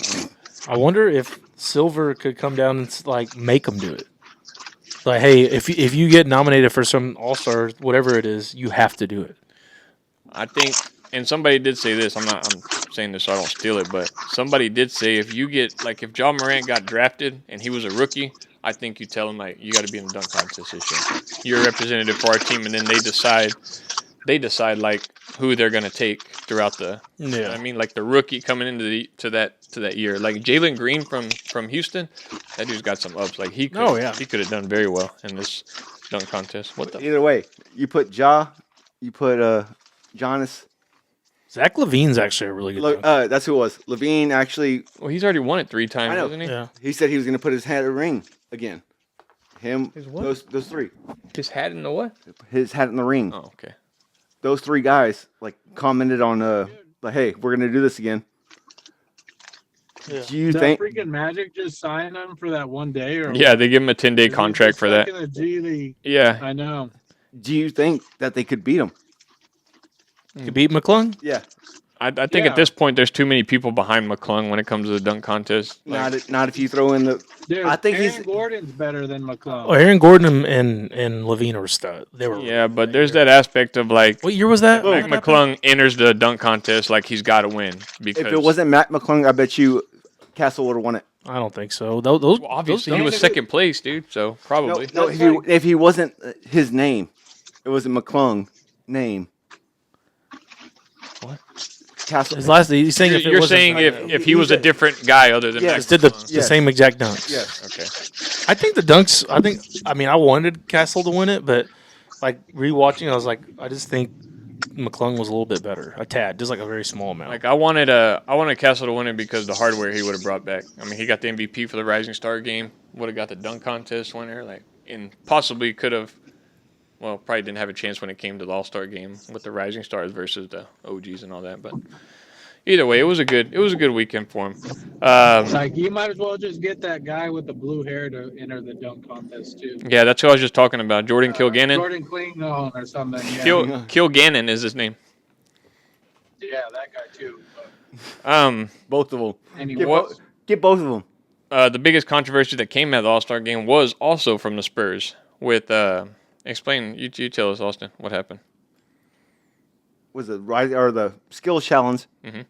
I wonder if Silver could come down and like make him do it. Like, hey, if you get nominated for some All-Star, whatever it is, you have to do it. I think, and somebody did say this. I'm saying this so I don't steal it, but somebody did say if you get like if Ja Morant got drafted and he was a rookie, I think you tell him like you got to be in the dunk contest this year. You're a representative for our team, and then they decide like who they're gonna take throughout the. Yeah. I mean, like the rookie coming into that year, like Jalen Green from Houston, that dude's got some ups. Like he could have done very well in this dunk contest. What the? either way, you put Ja, you put Giannis. Zach LaVine's actually a really good dunk. That's who it was. Levine actually. Well, he's already won it 3 times, I know. hasn't he? Yeah. He said he was going to put his hat in the ring again. Him, His what? those three. His hat in the what? His hat in the ring. Oh, okay. Those 3 guys like commented on like, hey, we're going to do this again. Yeah. Do you That think? freaking Magic just signed him for that one day, or Yeah, they give him a 10-day Is he contract just for that. stuck in the G League? Yeah. I know. Do you think that they could beat him? Could beat McClung? Yeah. I think Yeah. at this point there's too many people behind McClung when it comes to the dunk contest. Like, Not if you throw in the. Dude, I think Aaron he's. Gordon's better than McClung. Oh, Aaron Gordon and Levine were stud. They were. yeah, but there's that aspect of like What year was that? Mac McClung enters the dunk contest like he's got to win because If it wasn't Matt McClung, I bet you Castle would have won it. I don't think so. Those well, obviously those he was dunks- second place, dude. So probably. No, if he wasn't his name, it wasn't McClung name. What? Castle. His last. He's saying if it You're wasn't- saying if he was a different guy other than Yeah, Mac just did the McClung. same exact dunks. Yes. Okay. I think the dunks. I mean, I wanted Castle to win it, but like rewatching, I was like, I just think McClung was a little bit better, a tad, just like a very small amount. Like I wanted Castle to win it because the hardware he would have brought back. I mean, he got the MVP for the Rising Star game. Would have got the dunk contest winner. Like, and possibly could have. Well, probably didn't have a chance when it came to the All-Star game with the Rising Stars versus the OGs and all that. But either way, it was a good weekend for him. Like, you might as well just get that guy with the blue hair to enter the dunk contest too. Yeah, that's who I was just talking about. Jordan Kilgannon. Jordan Klingon or something. Yeah, Kilgannon is his name. yeah, that guy too. But Both of them. anyway, Get both of them. The biggest controversy that came out of the All-Star game was also from the Spurs with explain you tell us, Austin, what happened. Was it right or the skill challenge? Mhm.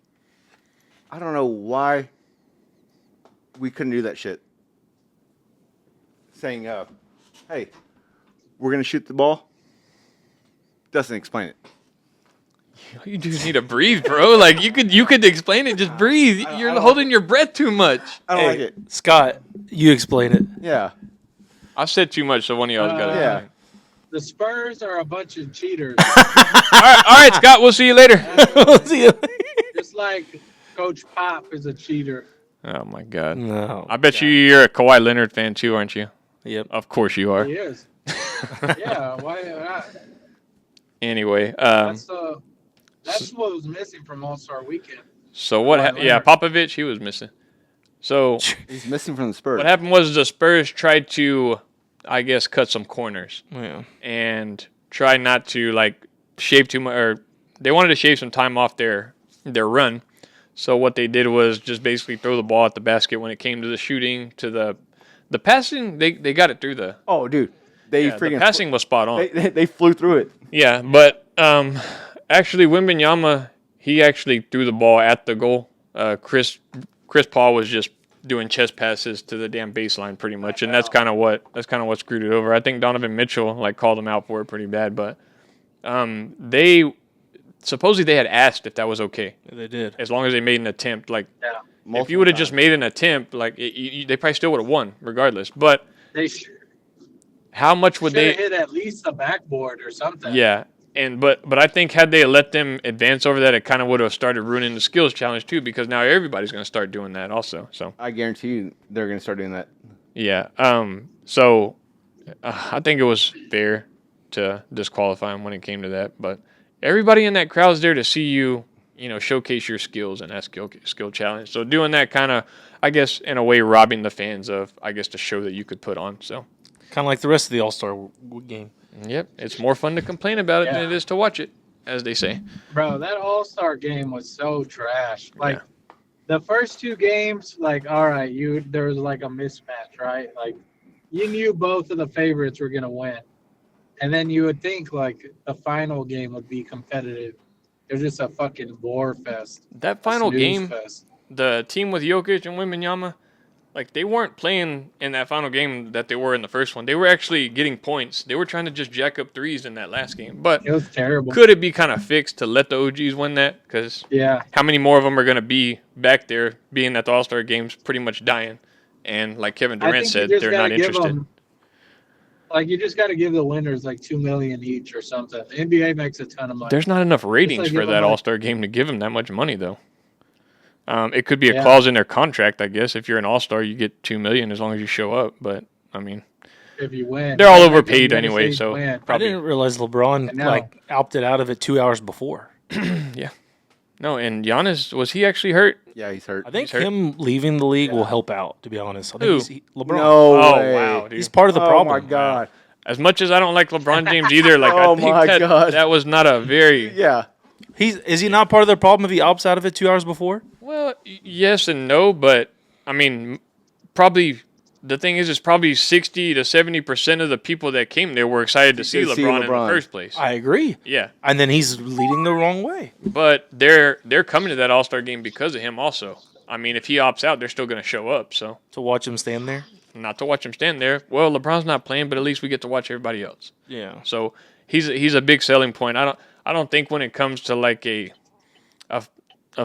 I don't know why we couldn't do that shit. Saying, hey, we're gonna shoot the ball. Dustin, explain it. You do need to breathe, bro. Like you could explain it. Just breathe. You're holding your breath too much. I don't like it. Scott, you explain it. Yeah. I've said too much, so one of y'all's got to. Yeah. The Spurs are a bunch of cheaters. All right, Scott. We'll see you later. Just like Coach Pop is a cheater. Oh my God. No. I bet you're a Kawhi Leonard fan too, aren't you? Yep. Of course you are. He is. Yeah. Why not? Anyway, That's what was missing from All-Star Weekend. so what? Yeah, Popovich, he was missing. So He's missing from the Spurs. what happened was the Spurs tried to, I guess, cut some corners Yeah. and try not to like shave too much, or they wanted to shave some time off their run. So what they did was just basically throw the ball at the basket when it came to the shooting, to the passing. They got it through the. Oh, dude. They Yeah, the passing was spot on. They flew through it. Yeah, but actually, Wembanyama, he actually threw the ball at the goal. Chris Paul was just doing chest passes to the damn baseline pretty much, and that's kind of what screwed it over. I think Donovan Mitchell like called him out for it pretty bad, but they supposedly they had asked if that was okay. They did. As long as they made an attempt, like if you Multiple would have just times. made an attempt, like they probably still would have won regardless. But They how much would should have they? hit at least the backboard or something. Yeah, but I think had they let them advance over that, it kind of would have started ruining the skills challenge too, because now everybody's going to start doing that also. So I guarantee you they're going to start doing that. yeah, so I think it was fair to disqualify him when it came to that. But everybody in that crowd's there to see you, showcase your skills in that skill challenge. So doing that kind of, I guess, in a way, robbing the fans of, I guess, the show that you could put on. So. Kind of like the rest of the All-Star game. Yep, it's more fun to complain about it than it is to watch it, as they say. Bro, that All-Star game was so trash. Like, the first two games, like, all right, there was like a mismatch, right? Like, you knew both of the favorites were going to win. And then you would think, like, the final game would be competitive. It was just a fucking gore fest. That final game, Fest. the team with Jokic and Wembanyama, like, they weren't playing in that final game that they were in the first one. They were actually getting points. They were trying to just jack up threes in that last game. But It was terrible. could it be kind of fixed to let the OGs win that? Because how many more of them are going to be back there, being that the All-Star game's pretty much dying? And like Kevin I Durant think you said, just they're gotta not give interested. them- Like, you just got to give the winners like $2 million each or something. The NBA makes a ton of money. There's not enough ratings like for give them that like- All-Star game to give them that much money, though. It could be a Yeah. clause in their contract, I guess. If you're an All-Star, you get $2 million as long as you show up. But I mean, If you win, they're all Like, overpaid if you anyway, win, so win. I probably didn't realize LeBron I know. opted out of it 2 hours before. no. And Giannis, was he actually hurt? Yeah, he's hurt. I think He's hurt? him leaving the league will help out. To be honest, I think Who? LeBron. No Oh way. wow, dude. He's part of the problem. Oh my god. As much as I don't like LeBron James either, like Oh I think my God. that was not a very Yeah. Is he not part of the problem if he opts out of it 2 hours before? well. Yes and no, but I mean, probably the thing is probably 60 to 70% of the people that came there were excited to see To see LeBron in the LeBron. first place. I agree. Yeah, And then he's leading the wrong way. but they're coming to that All-Star game because of him also. I mean, if he opts out, they're still going to show up. So To watch him stand there. not to watch him stand there. Well, LeBron's not playing, but at least we get to watch everybody else. Yeah. So he's a big selling point. I don't think when it comes to like a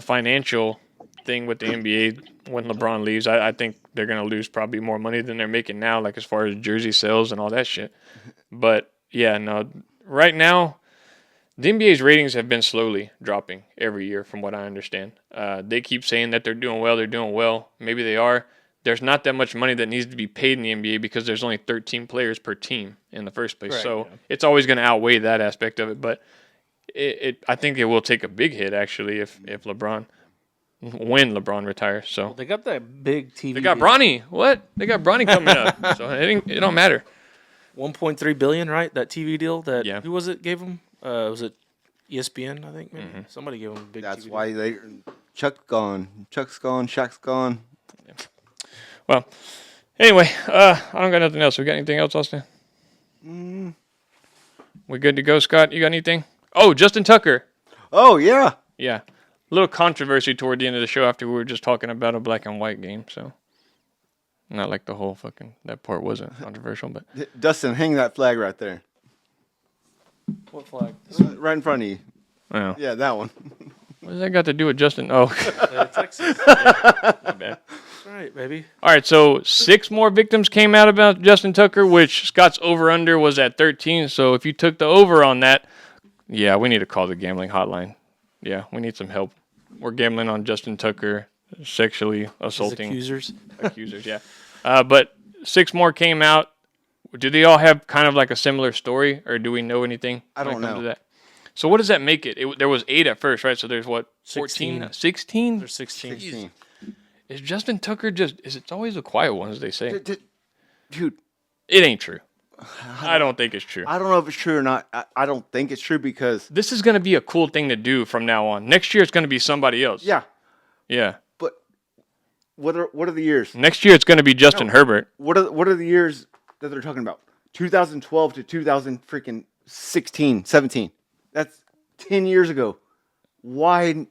financial thing with the NBA when LeBron leaves, I think they're gonna lose probably more money than they're making now, like as far as jersey sales and all that shit. But yeah, no, right now the NBA's ratings have been slowly dropping every year, from what I understand. They keep saying that they're doing well. Maybe they are. There's not that much money that needs to be paid in the NBA because there's only 13 players per team in the first place. Right, so yeah. it's always going to outweigh that aspect of it. But I think it will take a big hit actually when LeBron retires. So They got that big TV. they got deal. Bronny. What? They got Bronny coming up. So it don't matter. 1.3 billion, right? That TV deal. That Yeah. who was it? Gave him? Was it ESPN? I think maybe somebody gave him a big. That's TV why deal. they Chuck's gone. Shaq's gone. Well, anyway, I don't got nothing else. We got anything else, Austin? We good to go, Scott? You got anything? Oh, Justin Tucker. Oh yeah. Yeah. A little controversy toward the end of the show after we were just talking about a black and white game. So, not like the whole that part wasn't controversial, but Dustin, hang that flag right there. What flag? Right in front of you. Oh. Yeah, that one. What does that got to do with Justin? Oh, Texas. my bad. Right, baby. All right, so 6 more victims came out about Justin Tucker, which Scott's over-under was at 13. So if you took the over on that, yeah, we need to call the gambling hotline. Yeah, we need some help. We're gambling on Justin Tucker sexually assaulting. Accusers. Accusers, yeah. But 6 more came out. Do they all have kind of like a similar story, or do we know anything? I don't when it comes know. to that? So what does that make it? There was 8 at first, right? So there's what, 14? 16? There's 16. 16. Is Justin Tucker it's always the quiet ones, they say. Dude, It ain't true. I don't think it's true. I don't know if it's true or not. I don't think it's true because This is going to be a cool thing to do from now on. Next year, it's going to be somebody else. yeah, Yeah. but what are the years? Next year, it's going to be Justin Herbert. What are the years that they're talking about? 2012 to 2016, 17. That's 10 years ago. Why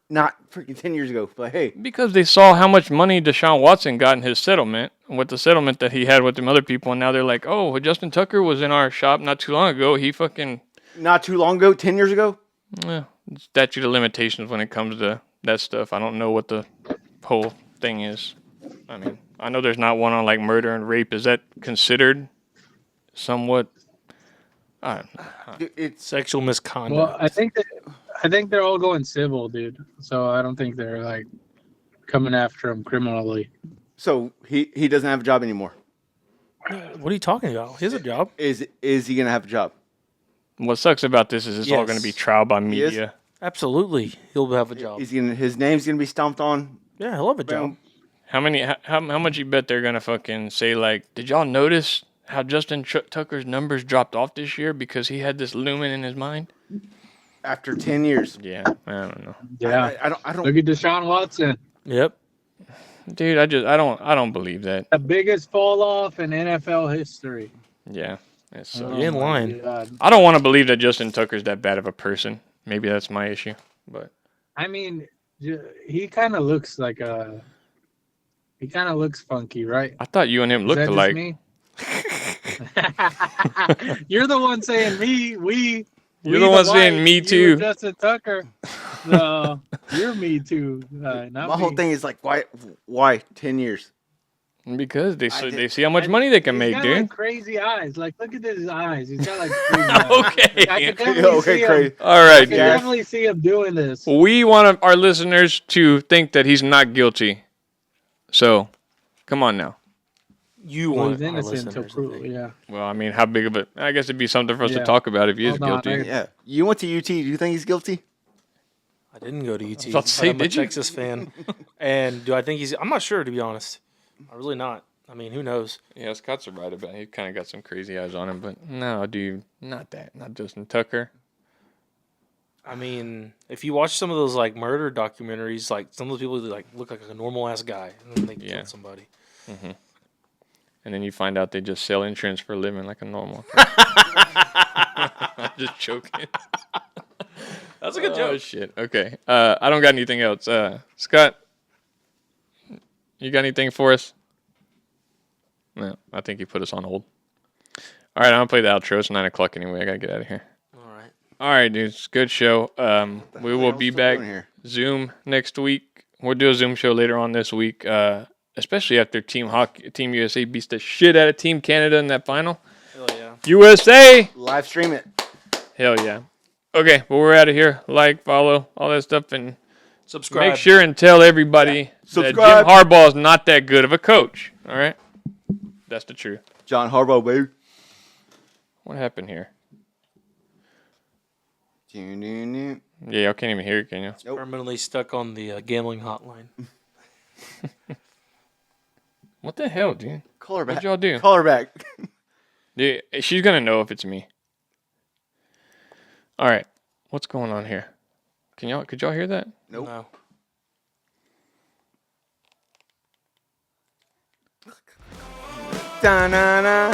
not freaking 10 years ago? But hey, Because they saw how much money Deshaun Watson got in his settlement, with the settlement that he had with them other people, and now they're like, oh, Justin Tucker was in our shop not too long ago. He fucking, not too long ago, 10 years ago. statute of limitations when it comes to that stuff. I don't know what the whole thing is. I mean, I know there's not one on like murder and rape. Is that considered somewhat? I don't know. It's Sexual misconduct. Well, I think they're all going civil, dude. So I don't think they're like coming after him criminally. so he doesn't have a job anymore. What are you talking about? He has a job. Is he gonna have a job? What sucks about this is it's all going to be Yes. trial by He is? media. Absolutely. He'll have a job. His name's gonna be stomped on? Yeah, he'll have a job. Boom. How much you bet they're going to fucking say, like, did y'all notice how Justin Tucker's numbers dropped off this year because he had this looming in his mind? After 10 years. Yeah, I don't know. Yeah. I don't. Look at Deshaun Watson. Yep. Dude, I don't believe that. The biggest fall off in NFL history. Yeah. It's so You're in my line. God. I don't want to believe that Justin Tucker's that bad of a person. Maybe that's my issue, but I mean, he kind of looks like he kind of looks funky, right? I thought you and him Is looked that just alike. me? You're the one saying me, we. You're the one saying white, me you too. and Justin Tucker. No, you're me too. Not My whole me. thing is like, why 10 years? Because they I did- they see how much money they can He's make, got, dude. like, crazy eyes. Like, look at his eyes. He's got like crazy eyes. Okay. I can definitely see crazy. him. All I right, can dude. definitely see him doing this. We want our listeners to think that he's not guilty. So, come on now. You Well, want he's our innocent until listeners to proven. think. Yeah. Well, I mean, how big of it? I guess it'd be something for us to Yeah. talk about if he is Hold on, guilty. Yeah. You went to UT. Do you think he's guilty? I didn't go to UT. about to say, I'm a did you? Texas fan. And do I think he's... I'm not sure, to be honest. I'm really not. I mean, who knows? Yeah, Scott's right about it. He kind of got some crazy eyes on him, but no, dude, not that. Not Justin Tucker. I mean, if you watch some of those, like, murder documentaries, like, some of those people, like, look like a normal-ass guy. And then they Yeah. killed somebody. And then you find out they just sell insurance for a living like a normal person. I'm just joking. That's a good Oh, joke. shit. Okay. I don't got anything else. Scott, you got anything for us? No, I think he put us on hold. All right, I'm going to play the outro. It's 9 o'clock anyway. I got to get out of here. All right. All right, dudes. Good show. We will be back Here? Zoom next week. We'll do a Zoom show later on this week, especially after Team USA beats the shit out of Team Canada in that final. Hell yeah. USA! Live stream it. Hell yeah. Okay, well, we're out of here. Like, follow, all that stuff, and Subscribe. make sure and tell everybody that Jim Subscribe. Harbaugh is not that good of a coach. All right? That's the truth. John Harbaugh, baby. What happened here? Nope. Yeah, y'all can't even hear it, can you? Permanently stuck on the gambling hotline. What the hell, dude? Call her back. What'd y'all do? Call her back. Dude, she's going to know if it's me. All right. What's going on here? Could y'all hear that? Nope. No. Da-na-na.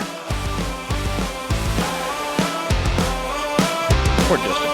Poor Justin.